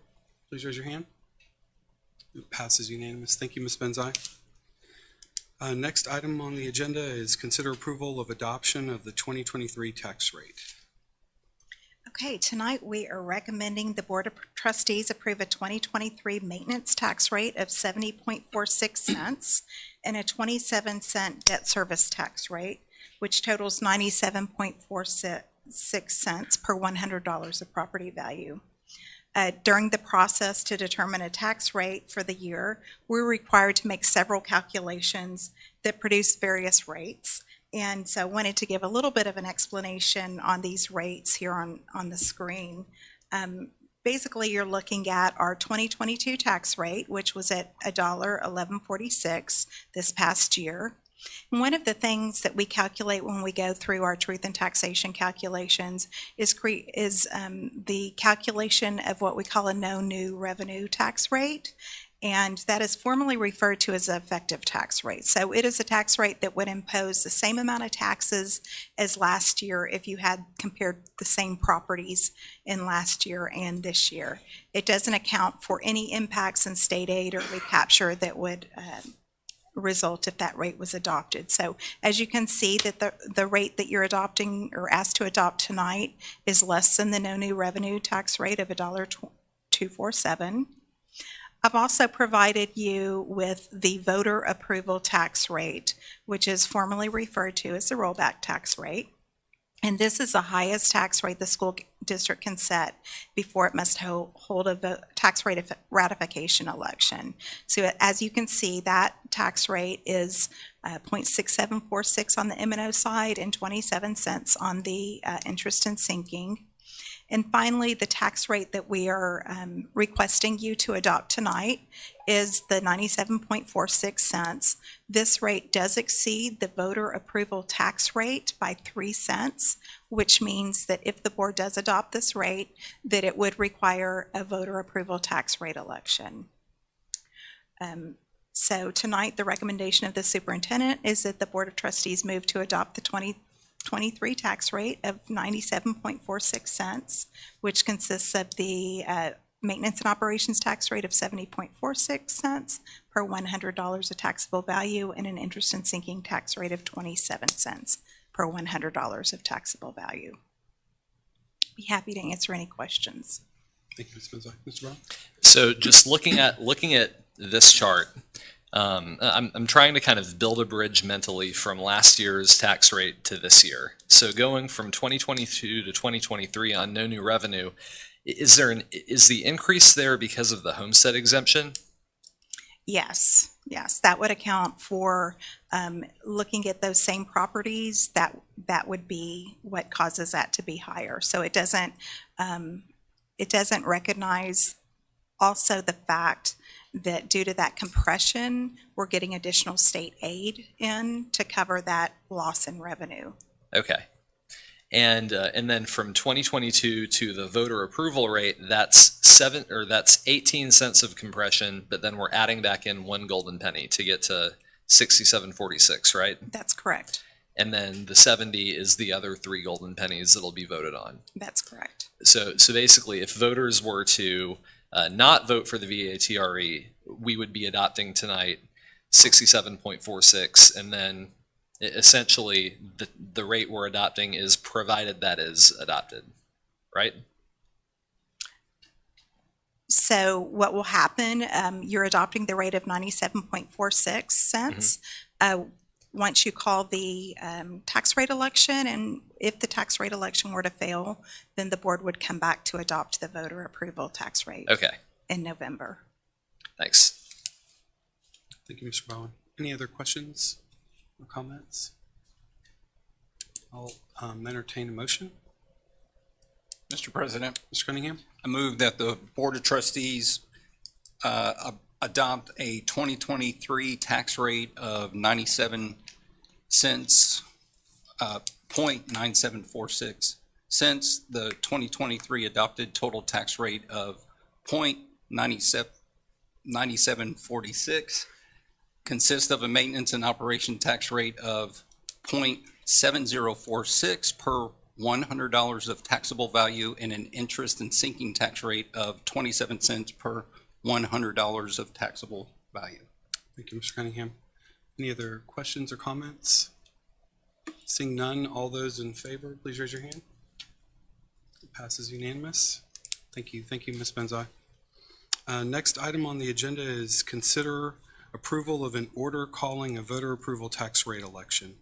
please raise your hand. It passes unanimous. Thank you, Ms. Benzai. Next item on the agenda is consider approval of adoption of the 2023 tax rate. Okay, tonight we are recommending the Board of Trustees approve a 2023 maintenance tax rate of 70.46 cents and a 27-cent debt service tax rate, which totals 97.46 cents per $100 of property value. During the process to determine a tax rate for the year, we're required to make several calculations that produce various rates. And so I wanted to give a little bit of an explanation on these rates here on the screen. Basically, you're looking at our 2022 tax rate, which was at $1.1146 this past year. And one of the things that we calculate when we go through our truth and taxation calculations is the calculation of what we call a no new revenue tax rate. And that is formally referred to as an effective tax rate. So it is a tax rate that would impose the same amount of taxes as last year if you had compared the same properties in last year and this year. It doesn't account for any impacts in state aid or recapture that would result if that rate was adopted. So as you can see that the rate that you're adopting or asked to adopt tonight is less than the no new revenue tax rate of $1.247. I've also provided you with the voter approval tax rate, which is formally referred to as the rollback tax rate. And this is the highest tax rate the school district can set before it must hold a tax rate ratification election. So as you can see, that tax rate is 0.6746 on the M&O side and 27 cents on the interest and sinking. And finally, the tax rate that we are requesting you to adopt tonight is the 97.46 cents. This rate does exceed the voter approval tax rate by 3 cents, which means that if the board does adopt this rate, that it would require a voter approval tax rate election. So tonight, the recommendation of the superintendent is that the Board of Trustees move to adopt the 2023 tax rate of 97.46 cents, which consists of the maintenance and operations tax rate of 70.46 cents per $100 of taxable value and an interest and sinking tax rate of 27 cents per $100 of taxable value. Be happy to answer any questions. Thank you, Ms. Benzoy. Mr. Brown? So just looking at this chart, I'm trying to kind of build a bridge mentally from last year's tax rate to this year. So going from 2022 to 2023 on no new revenue, is the increase there because of the homestead exemption? Yes, that would account for looking at those same properties. That would be what causes that to be higher. So it doesn't recognize also the fact that due to that compression, we're getting additional state aid in to cover that loss in revenue. Okay. And then from 2022 to the voter approval rate, that's 18 cents of compression, but then we're adding back in one golden penny to get to 67.46, right? That's correct. And then the 70 is the other 3 golden pennies that'll be voted on. That's correct. So basically, if voters were to not vote for the VATRE, we would be adopting tonight 67.46, and then essentially the rate we're adopting is provided that is adopted, right? So what will happen, you're adopting the rate of 97.46 cents. Once you call the tax rate election, and if the tax rate election were to fail, then the board would come back to adopt the voter approval tax rate in November. Thanks. Thank you, Mr. Bowen. Any other questions or comments? I'll entertain a motion. Mr. President, Mr. Cunningham? I move that the Board of Trustees adopt a 2023 tax rate of 97 cents, 0.9746 cents. The 2023 adopted total tax rate of 0.9746 consists of a maintenance and operation tax rate of 0.7046 per $100 of taxable value and an interest and sinking tax rate of 27 cents per $100 of taxable value. Thank you, Mr. Cunningham. Any other questions or comments? Seeing none, all those in favor, please raise your hand. Passes unanimous. Thank you, Ms. Benzai. Next item on the agenda is consider approval of an order calling a voter approval tax rate election.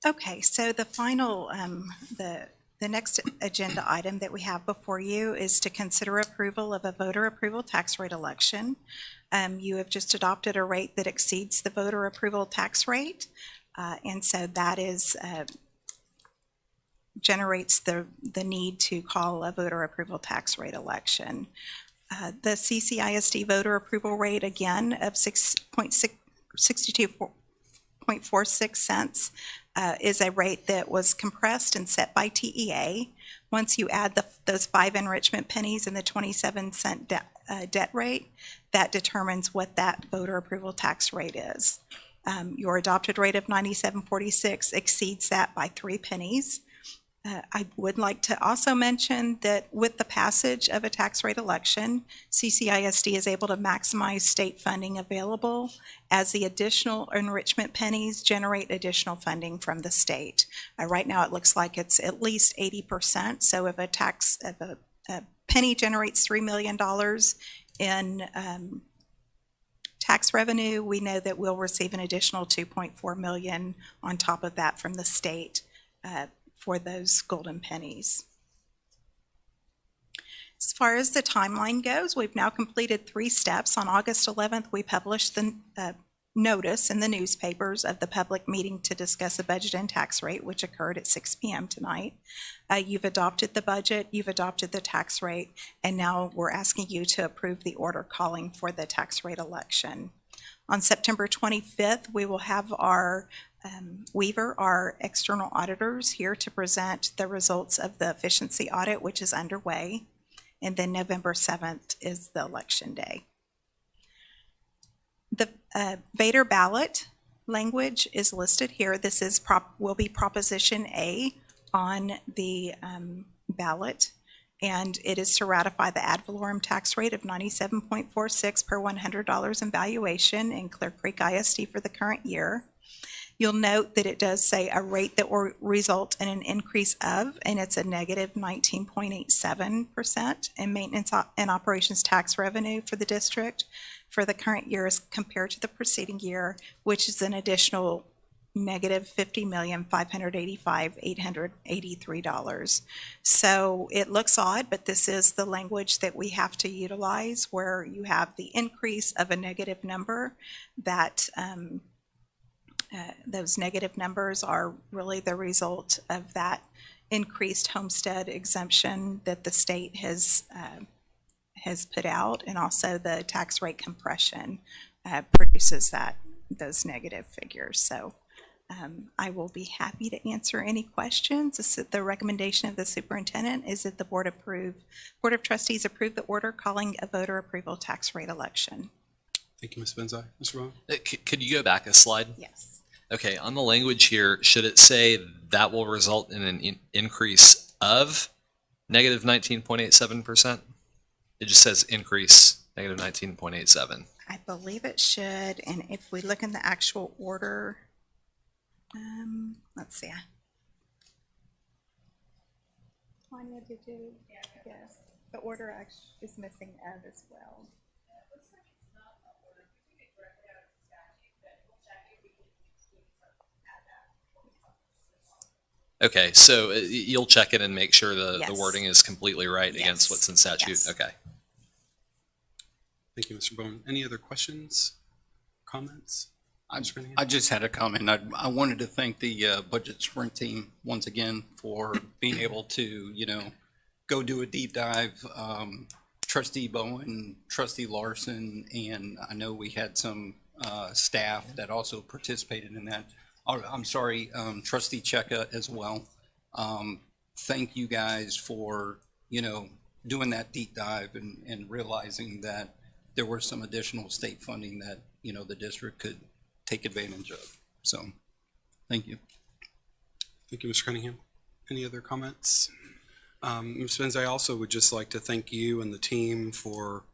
Okay, so the final, the next agenda item that we have before you is to consider approval of a voter approval tax rate election. You have just adopted a rate that exceeds the voter approval tax rate, and so that is, generates the need to call a voter approval tax rate election. The CCISD voter approval rate, again, of 62.46 cents is a rate that was compressed and set by TEA. Once you add those 5 enrichment pennies and the 27-cent debt rate, that determines what that voter approval tax rate is. Your adopted rate of 97.46 exceeds that by 3 pennies. I would like to also mention that with the passage of a tax rate election, CCISD is able to maximize state funding available as the additional enrichment pennies generate additional funding from the state. Right now, it looks like it's at least 80%. So if a penny generates $3 million in tax revenue, we know that we'll receive an additional $2.4 million on top of that from the state for those golden pennies. As far as the timeline goes, we've now completed 3 steps. On August 11th, we published the notice in the newspapers of the public meeting to discuss a budget and tax rate, which occurred at 6 p.m. tonight. You've adopted the budget, you've adopted the tax rate, and now we're asking you to approve the order calling for the tax rate election. On September 25th, we will have our Weaver, our external auditors, here to present the results of the efficiency audit, which is underway. And then November 7th is the election day. The Vader ballot language is listed here. This is will be Proposition A on the ballot, and it is to ratify the ad valorem tax rate of 97.46 per $100 in valuation in Clear Creek ISD for the current year. You'll note that it does say a rate that will result in an increase of, and it's a negative 19.87% in maintenance and operations tax revenue for the district for the current year as compared to the preceding year, which is an additional negative $50,585,883. So it looks odd, but this is the language that we have to utilize, where you have the increase of a negative number that those negative numbers are really the result of that increased homestead exemption that the state has put out, and also the tax rate compression produces those negative figures. So I will be happy to answer any questions. The recommendation of the superintendent is that the Board of Trustees approve the order calling a voter approval tax rate election. Thank you, Ms. Benzai. Mr. Rowan? Could you go back a slide? Yes. Okay, on the language here, should it say that will result in an increase of negative 19.87%? It just says increase negative 19.87. I believe it should, and if we look in the actual order, let's see. Tanya, did you? Yes. The order actually is missing of as well. Okay, so you'll check it and make sure the Yes. wording is completely right against Yes. what's in statute? Yes. Okay. Thank you, Mr. Bowen. Any other questions, comments? Mr. Cunningham? I just had a comment. I wanted to thank the budget sprint team once again for being able to, go do a deep dive. Trustee Bowen, Trustee Larson, and I know we had some staff that also participated in that. I'm sorry, Trustee Cheka as well. Thank you guys for, doing that deep dive and realizing that there was some additional state funding that, the district could take advantage of. So, thank you. Thank you, Mr. Cunningham. Any other comments? Ms. Benz, I also would just like to thank you and the team for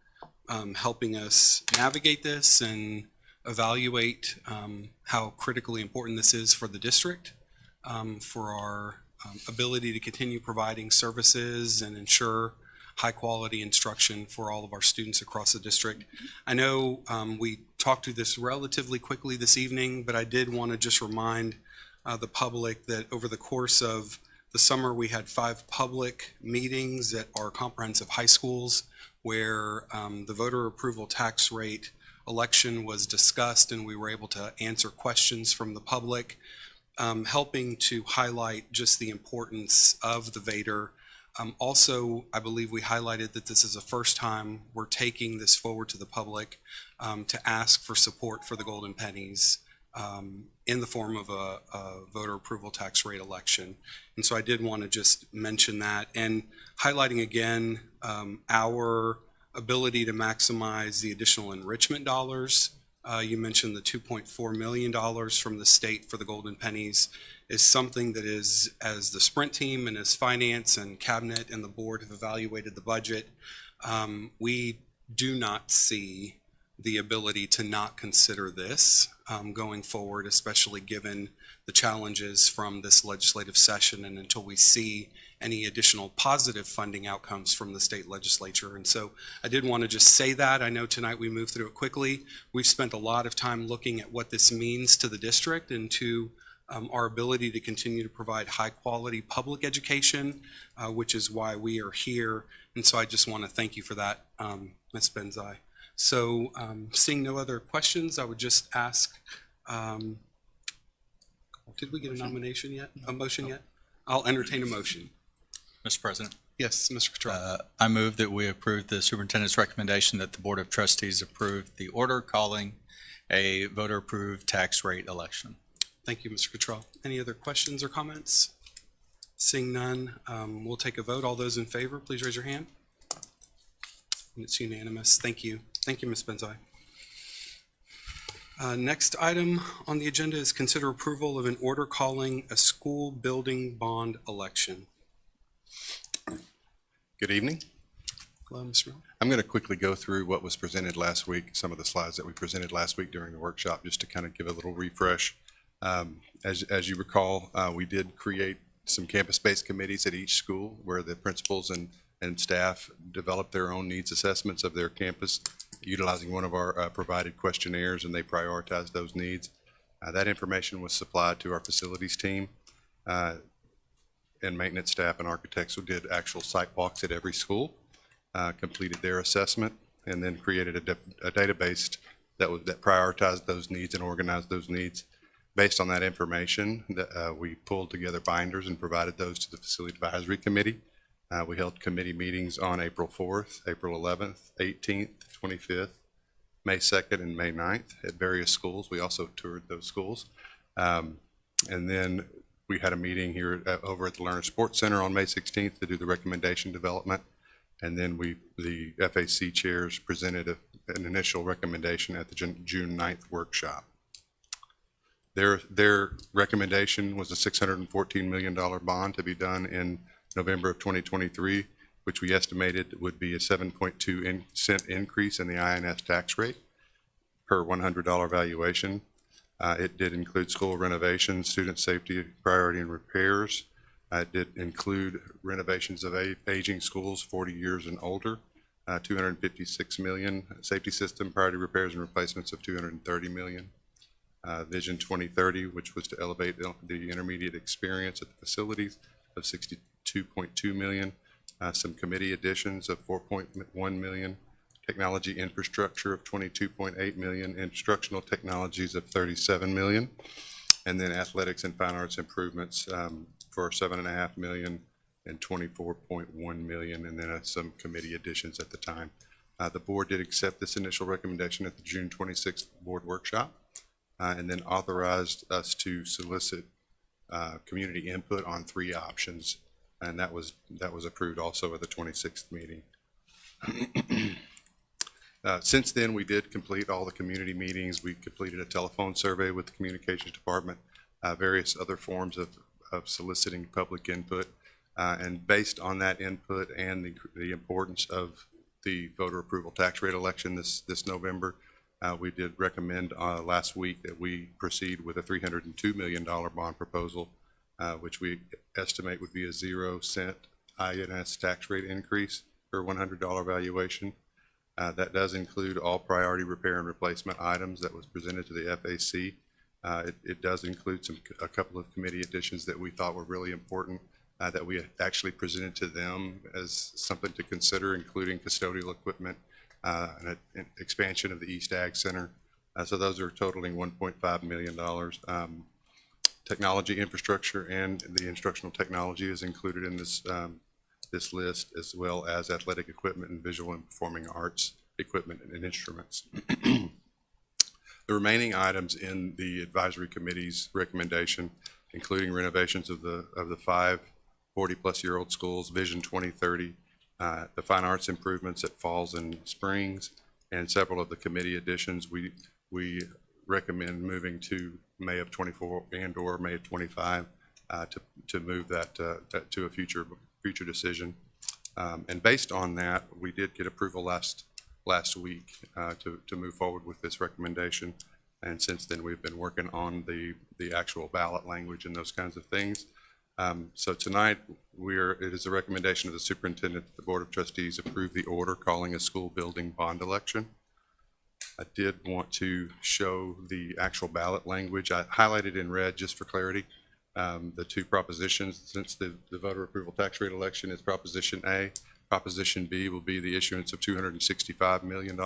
helping us navigate this and evaluate how critically important this is for the district, for our ability to continue providing services and ensure high-quality instruction for all of our students across the district. I know we talked through this relatively quickly this evening, but I did want to just remind the public that over the course of the summer, we had 5 public meetings at our comprehensive high schools where the voter approval tax rate election was discussed, and we were able to answer questions from the public, helping to highlight just the importance of the VADER. Also, I believe we highlighted that this is the first time we're taking this forward to the public to ask for support for the golden pennies in the form of a voter approval tax rate election. And so I did want to just mention that, and highlighting again our ability to maximize the additional enrichment dollars. You mentioned the $2.4 million from the state for the golden pennies is something that is, as the Sprint team and as finance and cabinet and the board have evaluated the budget, we do not see the ability to not consider this going forward, especially given the challenges from this legislative session and until we see any additional positive funding outcomes from the state legislature. And so I did want to just say that. I know tonight we moved through it quickly. We've spent a lot of time looking at what this means to the district and to our ability to continue to provide high-quality public education, which is why we are here. And so I just want to thank you for that, Ms. Benzai. So seeing no other questions, I would just ask, did we get a nomination yet? A motion yet? I'll entertain a motion. Mr. President, Yes, Mr. Cottrell. I move that we approve the superintendent's recommendation that the Board of Trustees approve the order calling a voter-approved tax rate election. Thank you, Mr. Cottrell. Any other questions or comments? Seeing none, we'll take a vote. All those in favor, please raise your hand. And it's unanimous. Thank you. Thank you, Ms. Benzai. Next item on the agenda is consider approval of an order calling a school building bond election. Good evening. Hello, Mr. Miller. I'm going to quickly go through what was presented last week, some of the slides that we presented last week during the workshop, just to kind of give a little refresh. As you recall, we did create some campus-based committees at each school where the principals and staff developed their own needs assessments of their campus, utilizing one of our provided questionnaires, and they prioritized those needs. That information was supplied to our facilities team, and maintenance staff and architects who did actual site walks at every school, completed their assessment, and then created a database that prioritized those needs and organized those needs. Based on that information, we pulled together binders and provided those to the Facility Advisory Committee. We held committee meetings on April 4th, April 11th, 18th, 25th, May 2nd, and May 9th at various schools. We also toured those schools. And then we had a meeting here over at the Lerner Sports Center on May 16th to do the recommendation development. And then the FAC chairs presented an initial recommendation at the June 9th workshop. Their recommendation was a $614 million bond to be done in November of 2023, which we estimated would be a 7.2 cent increase in the INS tax rate per $100 valuation. It did include school renovations, student safety, priority, and repairs. It did include renovations of aging schools 40 years and older, $256 million, safety system, priority repairs and replacements of $230 million. Vision 2030, which was to elevate the intermediate experience at the facilities, of $62.2 million. Some committee additions of $4.1 million. Technology infrastructure of $22.8 million. Instructional technologies of $37 million. And then athletics and fine arts improvements for $7.5 million and $24.1 million. And then some committee additions at the time. The board did accept this initial recommendation at the June 26th board workshop. And then authorized us to solicit community input on 3 options, and that was approved also at the 26th meeting. Since then, we did complete all the community meetings. We completed a telephone survey with the communications department, various other forms of soliciting public input, and based on that input and the importance of the voter approval tax rate election this November, we did recommend last week that we proceed with a $302 million bond proposal which we estimate would be a 0 cent INS tax rate increase per $100 valuation. That does include all priority repair and replacement items that was presented to the FAC. It does include a couple of committee additions that we thought were really important, that we actually presented to them as something to consider, including custodial equipment, and an expansion of the East Ag Center. So those are totaling $1.5 million. Technology infrastructure and the instructional technology is included in this list, as well as athletic equipment and visual and performing arts equipment and instruments. The remaining items in the advisory committee's recommendation, including renovations of the 5 40-plus-year-old schools, Vision 2030, the fine arts improvements at Falls and Springs, and several of the committee additions, we recommend moving to May of 24 and/or May of 25 to move that to a future decision. And based on that, we did get approval last week to move forward with this recommendation. And since then, we've been working on the actual ballot language and those kinds of things. So tonight, it is a recommendation of the superintendent that the Board of Trustees approve the order calling a school building bond election. I did want to show the actual ballot language. I highlighted in red just for clarity. The two propositions, since the voter approval tax rate election is Proposition A. Proposition B will be the issuance of $265 million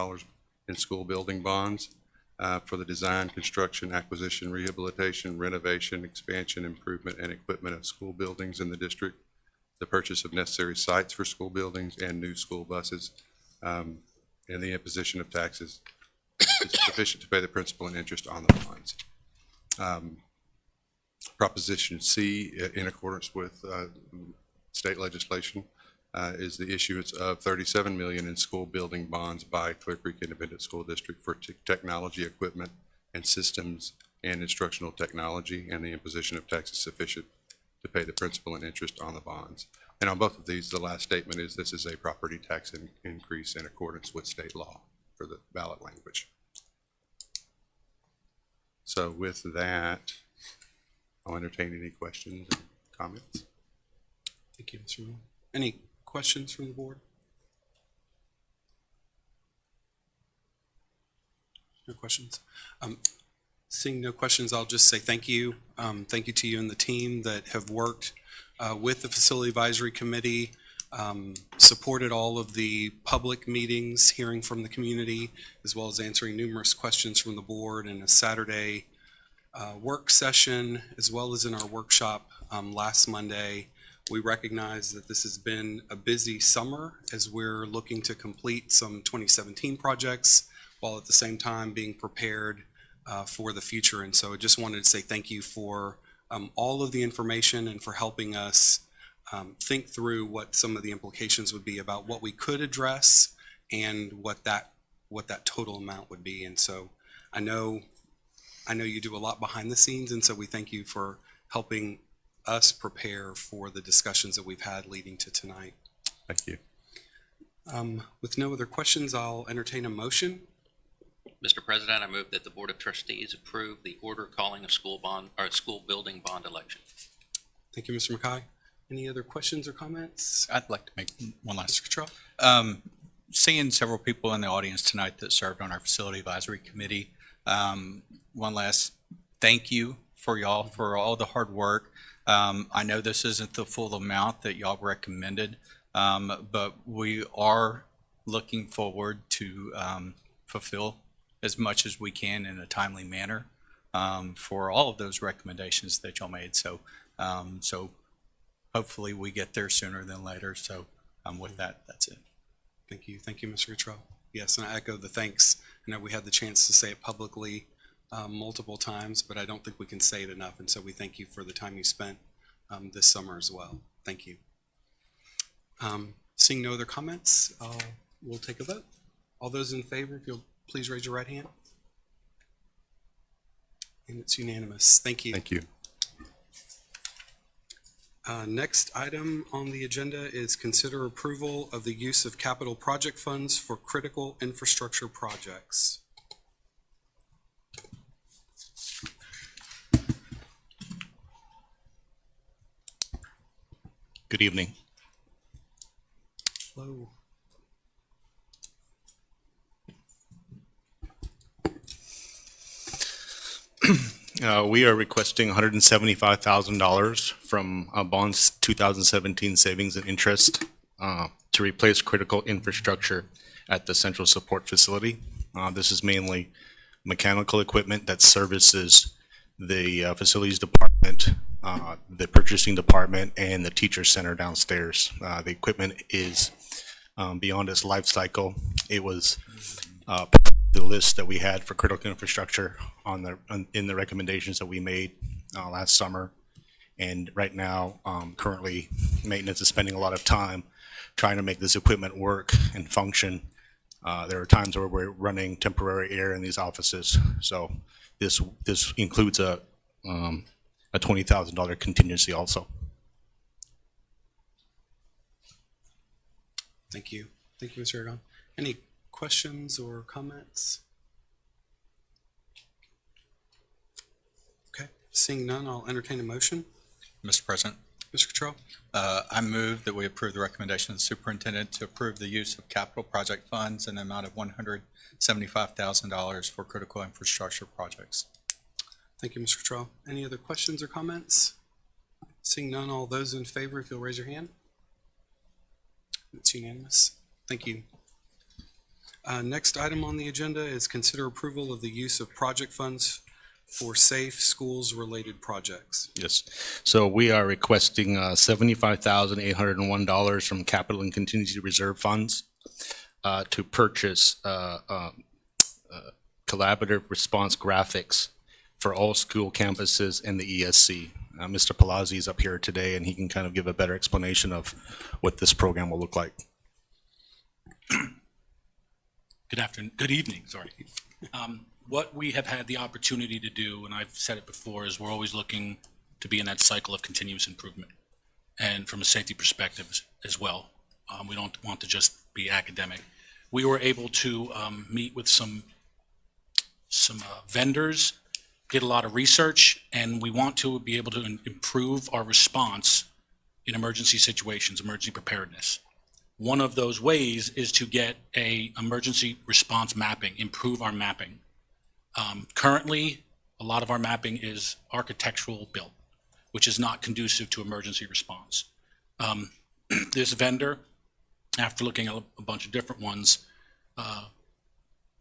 in school building bonds for the design, construction, acquisition, rehabilitation, renovation, expansion, improvement, and equipment of school buildings in the district, the purchase of necessary sites for school buildings and new school buses, and the imposition of taxes is sufficient to pay the principal and interest on the bonds. Proposition C, in accordance with state legislation, is the issuance of $37 million in school building bonds by Clear Creek Independent School District for technology equipment and systems and instructional technology, and the imposition of taxes sufficient to pay the principal and interest on the bonds. And on both of these, the last statement is this is a property tax increase in accordance with state law for the ballot language. So with that, I'll entertain any questions and comments. Thank you, Mr. Miller. Any questions from the board? No questions? Seeing no questions, I'll just say thank you. Thank you to you and the team that have worked with the Facility Advisory Committee, supported all of the public meetings, hearing from the community, as well as answering numerous questions from the board in a Saturday work session, as well as in our workshop last Monday. We recognize that this has been a busy summer as we're looking to complete some 2017 projects, while at the same time being prepared for the future. And so I just wanted to say thank you for all of the information and for helping us think through what some of the implications would be about what we could address and what that total amount would be. And so I know you do a lot behind the scenes, and so we thank you for helping us prepare for the discussions that we've had leading to tonight. Thank you. With no other questions, I'll entertain a motion. Mr. President, I move that the Board of Trustees approve the order calling a school building bond election. Thank you, Mr. McKay. Any other questions or comments? I'd like to make one last. Mr. Cottrell? Seeing several people in the audience tonight that served on our Facility Advisory Committee, one last thank you for y'all for all the hard work. I know this isn't the full amount that y'all recommended, but we are looking forward to fulfill as much as we can in a timely manner for all of those recommendations that y'all made. So hopefully we get there sooner than later. So with that, that's it. Thank you. Thank you, Mr. Cottrell. Yes, and I echo the thanks. I know we had the chance to say it publicly multiple times, but I don't think we can say it enough. And so we thank you for the time you spent this summer as well. Thank you. Seeing no other comments, we'll take a vote. All those in favor, if you'll please raise your right hand. And it's unanimous. Thank you. Thank you. Next item on the agenda is consider approval of the use of capital project funds for critical infrastructure projects. Good evening. Hello. We are requesting $175,000 from Bond's 2017 savings and interest to replace critical infrastructure at the central support facility. This is mainly mechanical equipment that services the facilities department, the purchasing department, and the teacher center downstairs. The equipment is beyond its life cycle. It was the list that we had for critical infrastructure in the recommendations that we made last summer. And right now, currently, maintenance is spending a lot of time trying to make this equipment work and function. There are times where we're running temporary air in these offices. So this includes a $20,000 contingency also. Thank you. Thank you, Mr. Aragon. Any questions or comments? Okay, seeing none, I'll entertain a motion. Mr. President, Mr. Cottrell, I move that we approve the recommendation of the superintendent to approve the use of capital project funds in the amount of $175,000 for critical infrastructure projects. thank you, Mr. Cottrell. Any other questions or comments? Seeing none, all those in favor, if you'll raise your hand. It's unanimous. Thank you. Next item on the agenda is consider approval of the use of project funds for safe schools-related projects. Yes. So we are requesting $75,801 from capital and contingency reserve funds to purchase collaborative response graphics for all school campuses and the ESC. Mr. Palazzi is up here today, and he can kind of give a better explanation of what this program will look like. Good evening, sorry. What we have had the opportunity to do, and I've said it before, is we're always looking to be in that cycle of continuous improvement. And from a safety perspective as well, we don't want to just be academic. We were able to meet with some vendors, did a lot of research, and we want to be able to improve our response in emergency situations, emergency preparedness. One of those ways is to get a emergency response mapping, improve our mapping. Currently, a lot of our mapping is architectural built, which is not conducive to emergency response. This vendor, after looking at a bunch of different ones,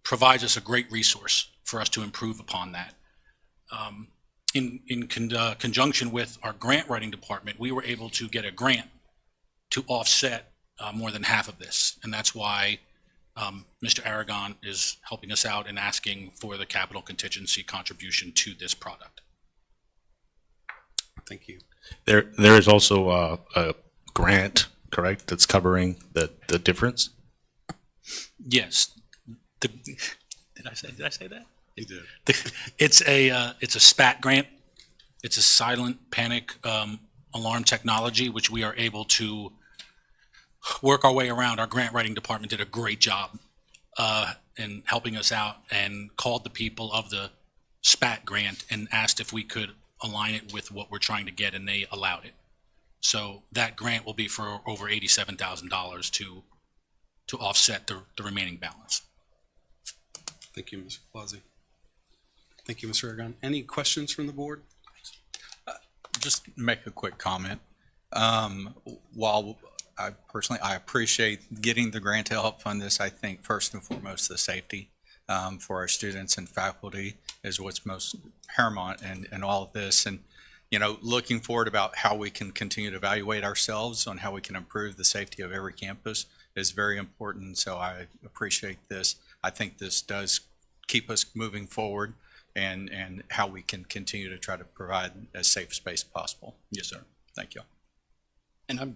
provides us a great resource for us to improve upon that. In conjunction with our grant writing department, we were able to get a grant to offset more than half of this. And that's why Mr. Aragon is helping us out and asking for the capital contingency contribution to this product. Thank you. There is also a grant, correct, that's covering the difference? Yes. Did I say that? You did. It's a SPAT grant. It's a silent panic alarm technology, which we are able to work our way around. Our grant writing department did a great job in helping us out and called the people of the SPAT grant and asked if we could align it with what we're trying to get, and they allowed it. So that grant will be for over $87,000 to offset the remaining balance. Thank you, Mr. Palazzi. Thank you, Mr. Aragon. Any questions from the board? Just make a quick comment. While I appreciate getting the grant to help fund this, I think first and foremost, the safety for our students and faculty is what's most paramount in all of this. And, you know, looking forward about how we can continue to evaluate ourselves on how we can improve the safety of every campus is very important. So I appreciate this. I think this does keep us moving forward and how we can continue to try to provide as safe space as possible. Yes, sir. Thank you. And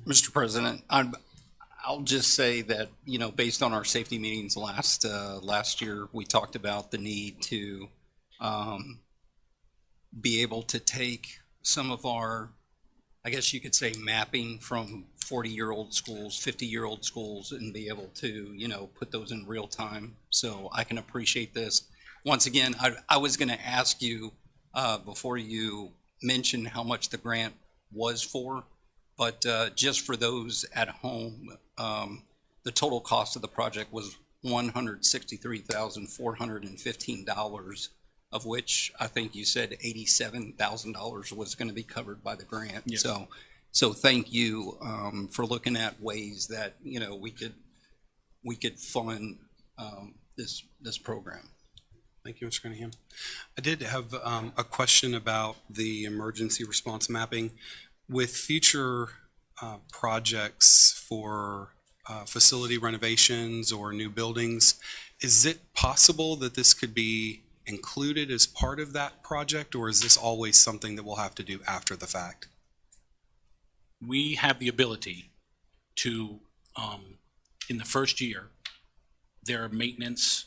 Mr. President, I'll just say that, you know, based on our safety meetings last year, we talked about the need to be able to take some of our, I guess you could say, mapping from 40-year-old schools, 50-year-old schools, and be able to, you know, put those in real time. So I can appreciate this. Once again, I was going to ask you before you mentioned how much the grant was for, But just for those at home, the total cost of the project was $163,415, of which I think you said $87,000 was going to be covered by the grant. Yes. So thank you for looking at ways that, we could fund this program. Thank you, Mr. Cunningham. I did have a question about the emergency response mapping. With future projects for facility renovations or new buildings, is it possible that this could be included as part of that project, or is this always something that we'll have to do after the fact? We have the ability to, in the first year, their maintenance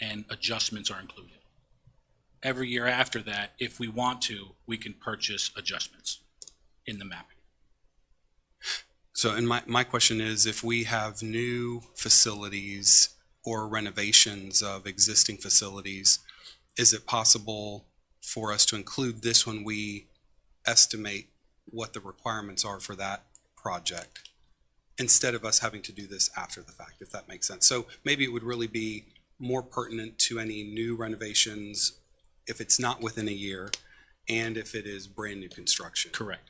and adjustments are included. Every year after that, if we want to, we can purchase adjustments in the mapping. So, and my question is, if we have new facilities or renovations of existing facilities, is it possible for us to include this when we estimate what the requirements are for that project, instead of us having to do this after the fact, if that makes sense? So maybe it would really be more pertinent to any new renovations if it's not within a year, and if it is brand new construction. Correct.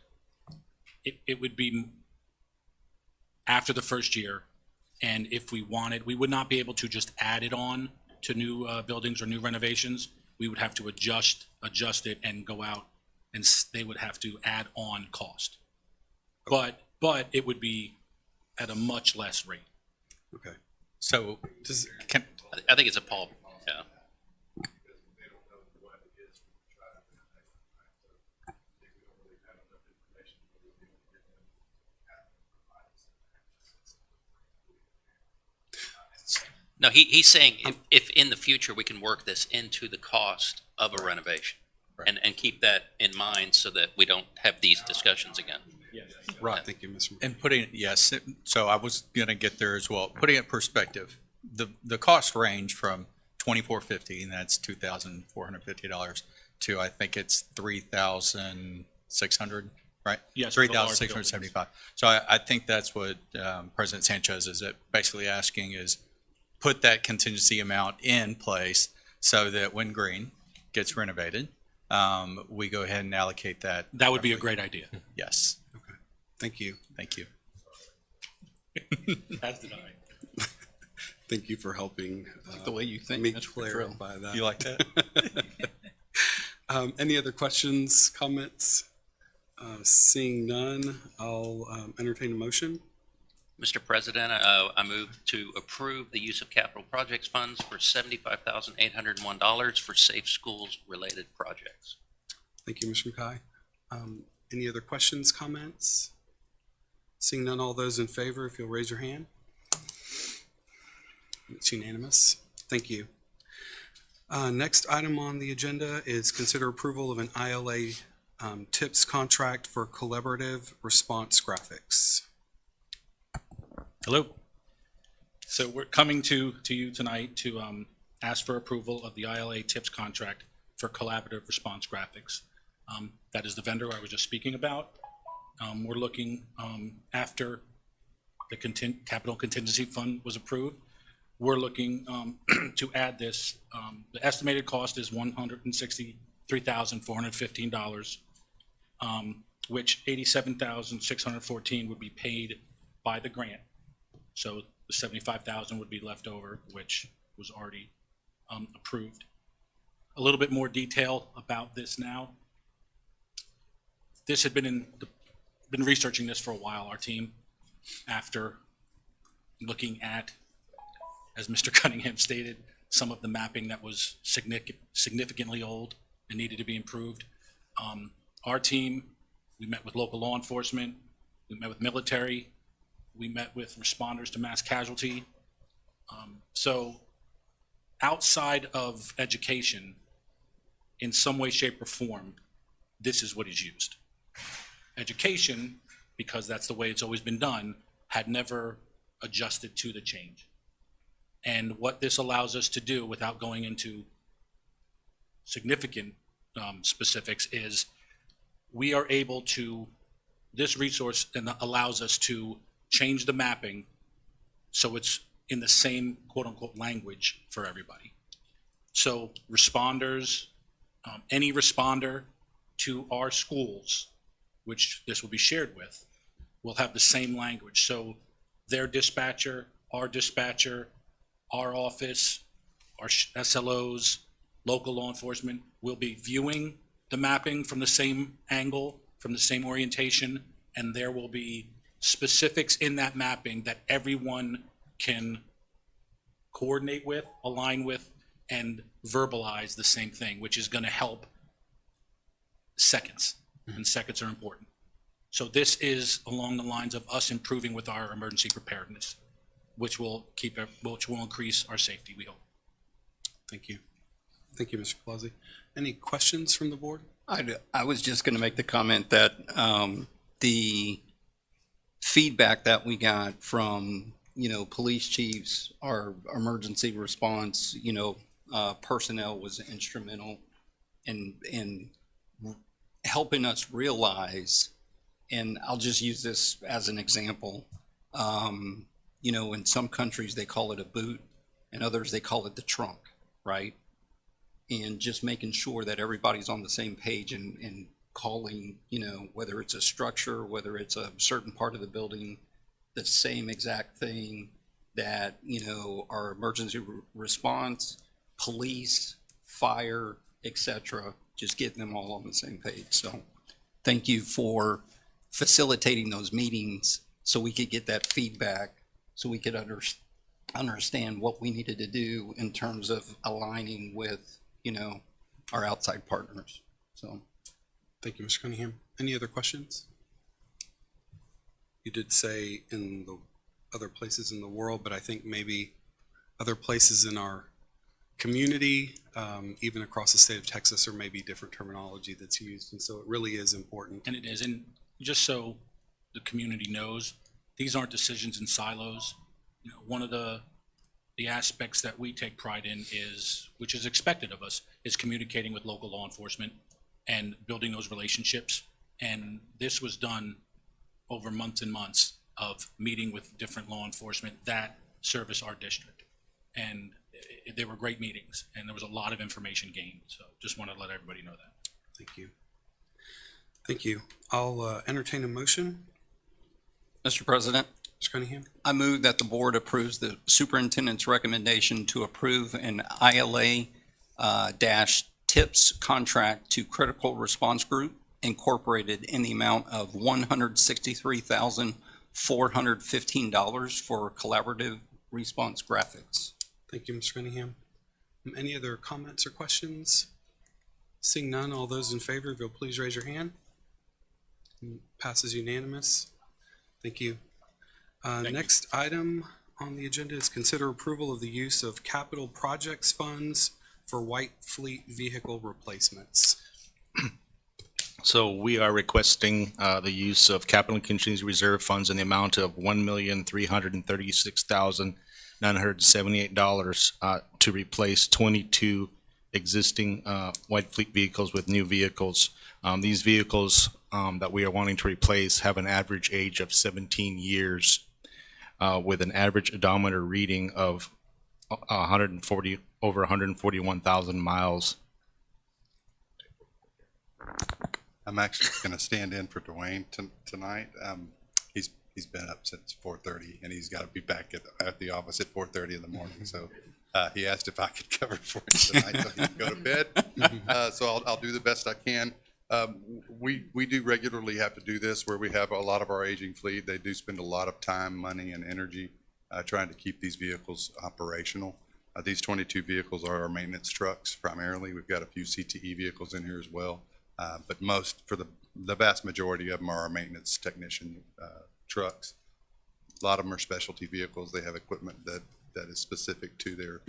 It would be after the first year, and if we wanted, we would not be able to just add it on to new buildings or new renovations. We would have to adjust it and go out, and they would have to add on cost. But it would be at a much less rate. Okay. So, I think it's a Paul, yeah. No, he's saying if in the future we can work this into the cost of a renovation and keep that in mind so that we don't have these discussions again. Right. Thank you, Mr. And yes, so I was gonna get there as well. Putting it in perspective, the cost range from $2,450, and that's $2,450, to I think it's $3,600, right? Yes, for the large $3,675. So I think that's what President Sanchez is basically asking, is put that contingency amount in place so that when Green gets renovated, we go ahead and allocate that. That would be a great idea. Yes. Okay. Thank you. Thank you. As did I. Thank you for helping The way you think, me Mr. Petrillo. clarify that. You like that? Any other questions, comments? Seeing none, I'll entertain a motion. Mr. President, I move to approve the use of capital projects funds for $75,801 for safe schools related projects. Thank you, Mr. McKay. Any other questions, comments? Seeing none, all those in favor, if you'll raise your hand. It's unanimous. Thank you. Next item on the agenda is consider approval of an ILA TIPS contract for collaborative response graphics. Hello. So we're coming to you tonight to ask for approval of the ILA TIPS contract for collaborative response graphics. That is the vendor I was just speaking about. We're looking after the capital contingency fund was approved. We're looking to add this. The estimated cost is $163,415, which $87,614 would be paid by the grant. So the $75,000 would be left over, which was already approved. A little bit more detail about this now. This had been researching this for a while, our team, after looking at, as Mr. Cunningham stated, some of the mapping that was significantly old and needed to be improved. Our team, we met with local law enforcement, we met with military, we met with responders to mass casualty. So outside of education, in some way, shape, or form, this is what is used. Education, because that's the way it's always been done, had never adjusted to the change. And what this allows us to do, without going into significant specifics, is we are able to this resource allows us to change the mapping so it's in the same quote-unquote language for everybody. So responders, any responder to our schools, which this will be shared with, will have the same language. So their dispatcher, our office, our SLOs, local law enforcement will be viewing the mapping from the same angle, from the same orientation, and there will be specifics in that mapping that everyone can coordinate with, align with, and verbalize the same thing, which is going to help seconds, and seconds are important. So this is along the lines of us improving with our emergency preparedness, which will increase our safety, we hope. Thank you. Thank you, Mr. Pelosi. Any questions from the board? I was just going to make the comment that the feedback that we got from, police chiefs, our emergency response, personnel was instrumental in helping us realize, and I'll just use this as an example. In some countries, they call it a boot, and others, they call it the trunk, right? And just making sure that everybody's on the same page and calling, whether it's a structure, whether it's a certain part of the building, the same exact thing that, our emergency response, police, fire, etc., just getting them all on the same page. So thank you for facilitating those meetings so we could get that feedback, so we could understand what we needed to do in terms of aligning with, our outside partners. So Thank you, Mr. Cunningham. Any other questions? You did say in the other places in the world, but I think maybe other places in our community, even across the state of Texas, or maybe different terminology that's used. And so it really is important. And it is, and just so the community knows, these aren't decisions in silos. One of the aspects that we take pride in is, which is expected of us, is communicating with local law enforcement and building those relationships. And this was done over months and months of meeting with different law enforcement that service our district. And they were great meetings, and there was a lot of information gained. So just wanted to let everybody know that. Thank you. Thank you. I'll entertain a motion. Mr. President, Mr. Cunningham. I move that the board approves the superintendent's recommendation to approve an ILA TIPS contract to Critical Response Group Incorporated in the amount of $163,415 for collaborative response graphics. Thank you, Mr. Cunningham. Any other comments or questions? Seeing none, all those in favor, if you'll please raise your hand. Passes unanimous. Thank you. Next item on the agenda is consider approval of the use of capital projects funds for white fleet vehicle replacements. So we are requesting the use of capital contingency reserve funds in the amount of $1,336,978 to replace 22 existing white fleet vehicles with new vehicles. These vehicles that we are wanting to replace have an average age of 17 years with an average odometer reading of over 141,000 miles. I'm actually going to stand in for Dwayne tonight. He's been up since 4:30, and he's got to be back at the office at 4:30 in the morning. So he asked if I could cover for him tonight so he can go to bed. So I'll do the best I can. We do regularly have to do this where we have a lot of our aging fleet. They do spend a lot of time, money, and energy trying to keep these vehicles operational. These 22 vehicles are our maintenance trucks primarily. We've got a few CTE vehicles in here as well. But for the vast majority of them are our maintenance technician trucks. A lot of them are specialty vehicles. They have equipment that is specific to their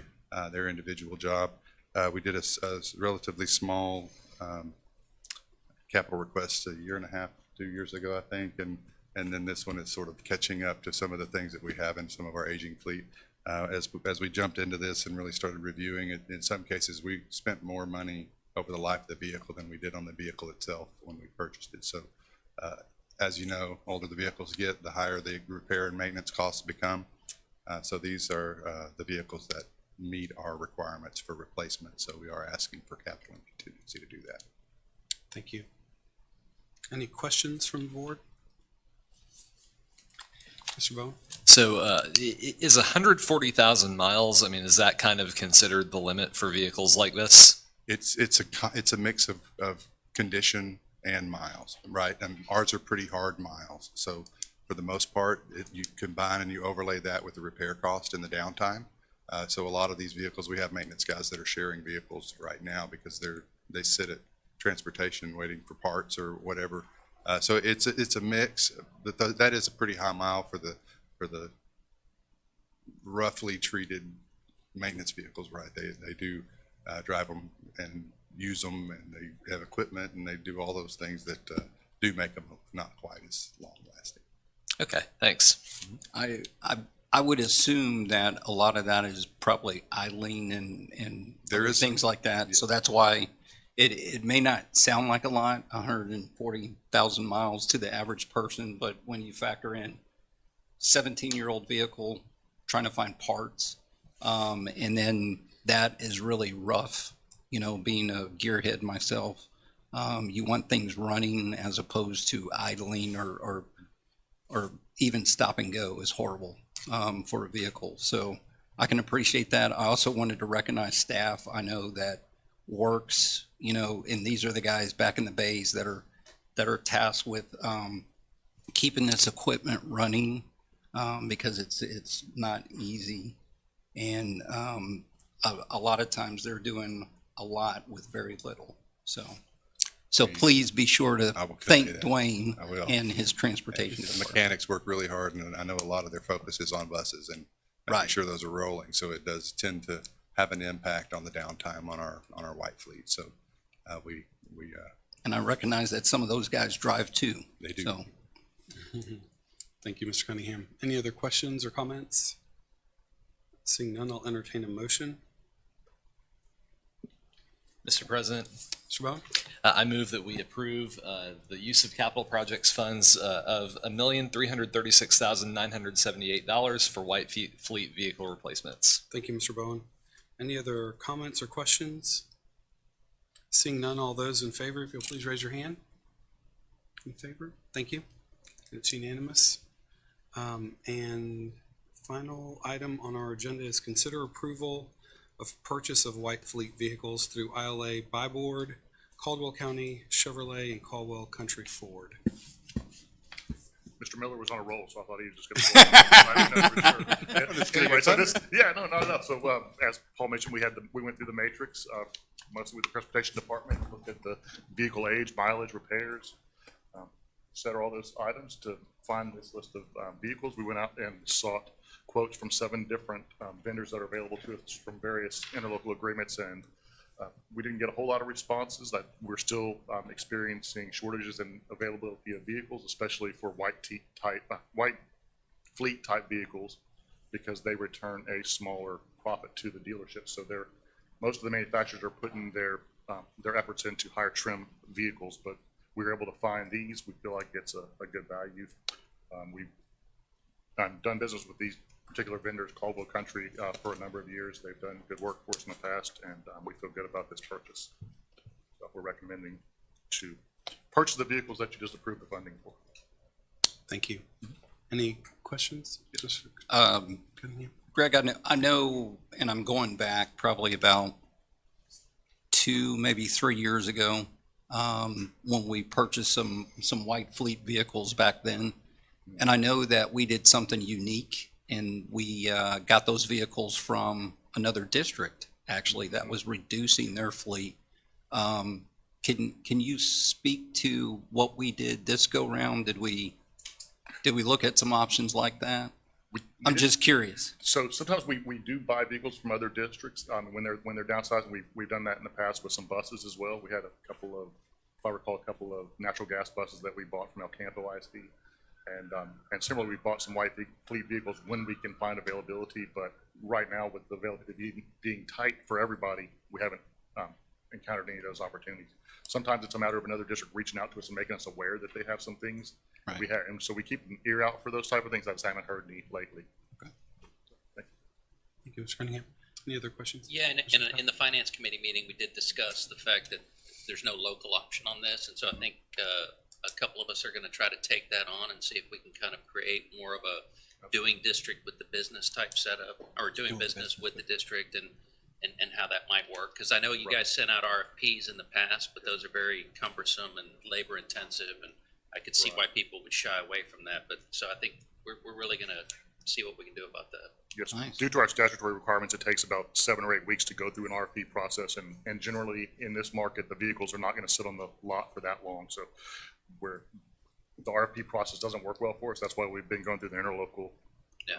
individual job. We did a relatively small capital request a year and a half, 2 years ago, I think, and then this one is sort of catching up to some of the things that we have in some of our aging fleet. As we jumped into this and really started reviewing it, in some cases we spent more money over the life of the vehicle than we did on the vehicle itself when we purchased it. So as you know, older the vehicles get, the higher the repair and maintenance costs become. So these are the vehicles that meet our requirements for replacement. So we are asking for capital and contingency to do that. Thank you. Any questions from the board? Mr. Bowen? So is 140,000 miles, I mean, is that kind of considered the limit for vehicles like this? It's a mix of condition and miles, right? And ours are pretty hard miles. So for the most part, you combine and you overlay that with the repair cost and the downtime. So a lot of these vehicles, we have maintenance guys that are sharing vehicles right now because they sit at transportation waiting for parts or whatever. So it's a mix, but that is a pretty high mile for the roughly treated maintenance vehicles, right? They do drive them and use them, and they have equipment, and they do all those things that do make them not quite as long lasting. Okay, thanks. I would assume that a lot of that is probably idling and There is things like that. So that's why it may not sound like a lot, 140,000 miles to the average person, but when you factor in 17-year-old vehicle trying to find parts, and then that is really rough, being a gearhead myself. You want things running as opposed to idling or even stop and go is horrible for a vehicle. So I can appreciate that. I also wanted to recognize staff. I know that works, and these are the guys back in the bays that are tasked with keeping this equipment running because it's not easy. And a lot of times they're doing a lot with very little. So please be sure to thank Dwayne and his transportation. The mechanics work really hard, and I know a lot of their focus is on buses and making sure those are rolling. So it does tend to have an impact on the downtime on our white fleet. So we and I recognize that some of those guys drive too. They do. So. Thank you, Mr. Cunningham. Any other questions or comments? Seeing none, I'll entertain a motion. Mr. President, Mr. Bowen? I move that we approve the use of capital projects funds of $1,336,978 for white fleet vehicle replacements. Thank you, Mr. Bowen. Any other comments or questions? Seeing none, all those in favor, if you'll please raise your hand. In favor? Thank you. It's unanimous. And final item on our agenda is consider approval of purchase of white fleet vehicles through ILA by board, Caldwell County Chevrolet, and Caldwell Country Ford. Mr. Miller was on a roll, so I thought he was just going to. Anyway, so this, no. So as Paul mentioned, we went through the matrix, mostly with the transportation department, looked at the vehicle age, mileage, repairs, set all those items to find this list of vehicles. We went out and sought quotes from 7 different vendors that are available to us from various interlocal agreements, and we didn't get a whole lot of responses. That we're still experiencing shortages in availability of vehicles, especially for white fleet type vehicles, because they return a smaller profit to the dealership. So most of the manufacturers are putting their efforts into higher trim vehicles, but we were able to find these. We feel like it's a good value. We've done business with these particular vendors, Caldwell Country, for a number of years. They've done good work for us in the past, and we feel good about this purchase. So we're recommending to purchase the vehicles that you just approved the funding for. Thank you. Any questions? Greg, I know, and I'm going back probably about 2, maybe 3 years ago, when we purchased some white fleet vehicles back then. And I know that we did something unique, and we got those vehicles from another district, actually, that was reducing their fleet. Can you speak to what we did this go round? Did we look at some options like that? I'm just curious. So sometimes we do buy vehicles from other districts when they're downsizing. We've done that in the past with some buses as well. We had a couple of natural gas buses that we bought from El Campo ISD. And similarly, we bought some white fleet vehicles when we can find availability. But right now, with the availability being tight for everybody, we haven't encountered encountered any of those opportunities. Sometimes it's a matter of another district reaching out to us and making us aware that they have some things. Right. We have, and so we keep an ear out for those type of things. I just haven't heard any lately. Thank you, Mr. Cunningham. Any other questions? Yeah, and in the finance committee meeting, we did discuss the fact that there's no local option on this, and so I think a couple of us are going to try to take that on and see if we can kind of create more of a doing district with the business type setup, or doing business with the district, and how that might work. Because I know you guys sent out RFPs in the past, but those are very cumbersome and labor intensive, and I could see why people would shy away from that. But so I think we're really going to see what we can do about that. Yes, Nice. due to our statutory requirements, it takes about 7 or 8 weeks to go through an RFP process, and generally in this market, the vehicles are not going to sit on the lot for that long. So the RFP process doesn't work well for us. That's why we've been going through the interlocal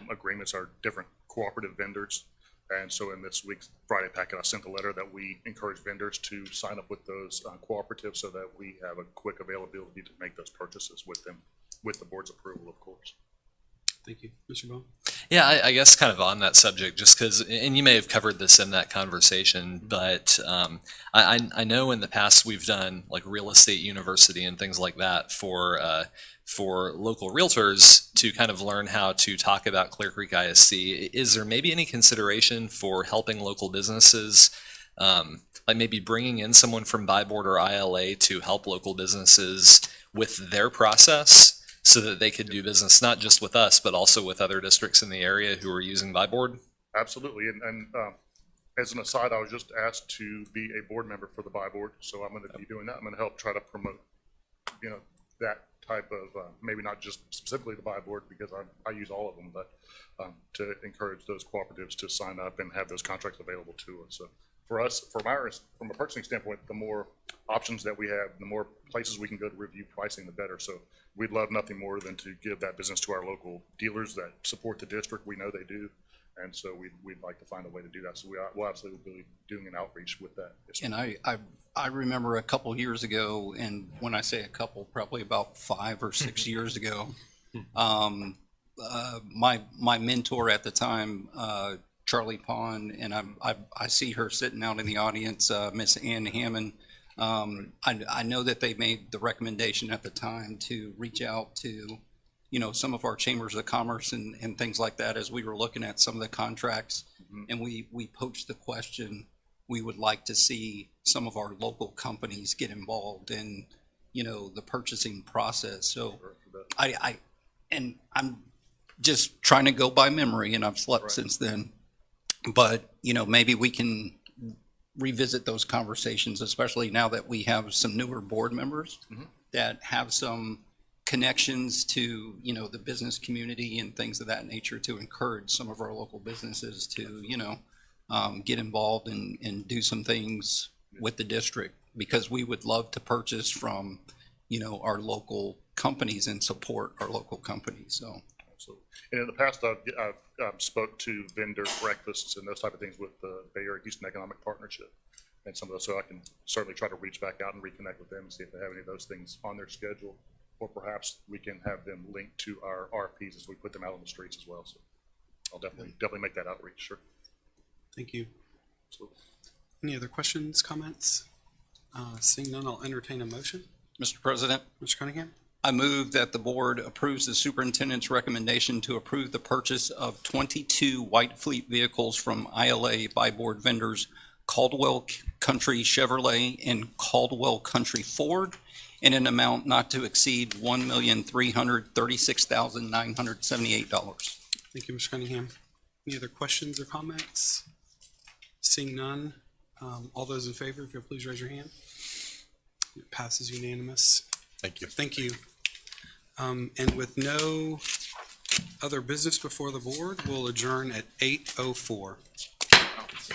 agreements, our different cooperative vendors. And so in this week's Friday packet, I sent a letter that we encourage vendors to sign up with those cooperatives so that we have a quick availability to make those purchases with them, with the board's approval, of course. Thank you. Mr. Bone? Yeah, I guess kind of on that subject, just because, and you may have covered this in that conversation, but I know in the past we've done like real estate university and things like that for local realtors to kind of learn how to talk about Clear Creek ISD. Is there maybe any consideration for helping local businesses, like maybe bringing in someone from Buy Board or ILA to help local businesses with their process, so that they could do business not just with us, but also with other districts in the area who are using Buy Board? Absolutely. And as an aside, I was just asked to be a board member for the Buy Board. So I'm going to be doing that. I'm going to help try to promote, that type of, maybe not just specifically the Buy Board, because I use all of them, but to encourage those cooperatives to sign up and have those contracts available to us. So for us, from a purchasing standpoint, the more options that we have, the more places we can go to review pricing, the better. So we'd love nothing more than to give that business to our local dealers that support the district. We know they do. And so we'd like to find a way to do that. So we'll absolutely be doing an outreach with that. And I remember a couple years ago, and when I say a couple, probably about 5 or 6 years ago, my mentor at the time, Charlie Pond, and I see her sitting out in the audience, Miss Ann Hammond. I know that they made the recommendation at the time to reach out to, some of our chambers of commerce and things like that as we were looking at some of the contracts. Mm-hmm. And we posed the question, we would like to see some of our local companies get involved in, the purchasing process. So I'm just trying to go by memory, and I've slept since then. But, maybe we can revisit those conversations, especially now that we have some newer board members that have some connections to, the business community and things of that nature, to encourage some of our local businesses to, get involved and do some things with the district, because we would love to purchase from, our local companies and support our local companies. So. Absolutely. And in the past, I've spoke to vendor breakfasts and those type of things with the Bay Area Houston Economic Partnership and some of those. So I can certainly try to reach back out and reconnect with them and see if they have any of those things on their schedule, or perhaps we can have them linked to our RFPs as we put them out on the streets as well. So I'll definitely make that outreach. Sure. Thank you. Absolutely. Any other questions, comments? Seeing none, I'll entertain a motion. Mr. President, Mr. Cunningham? I move that the board approves the superintendent's recommendation to approve the purchase of 22 White Fleet vehicles from ILA Buy Board vendors Caldwell Country Chevrolet and Caldwell Country Ford in an amount not to exceed $1,336,978. Thank you, Mr. Cunningham. Any other questions or comments? Seeing none, all those in favor, if you'll please raise your hand. It passes unanimous. Thank you. Thank you. And with no other business before the board, we'll adjourn at 8:04.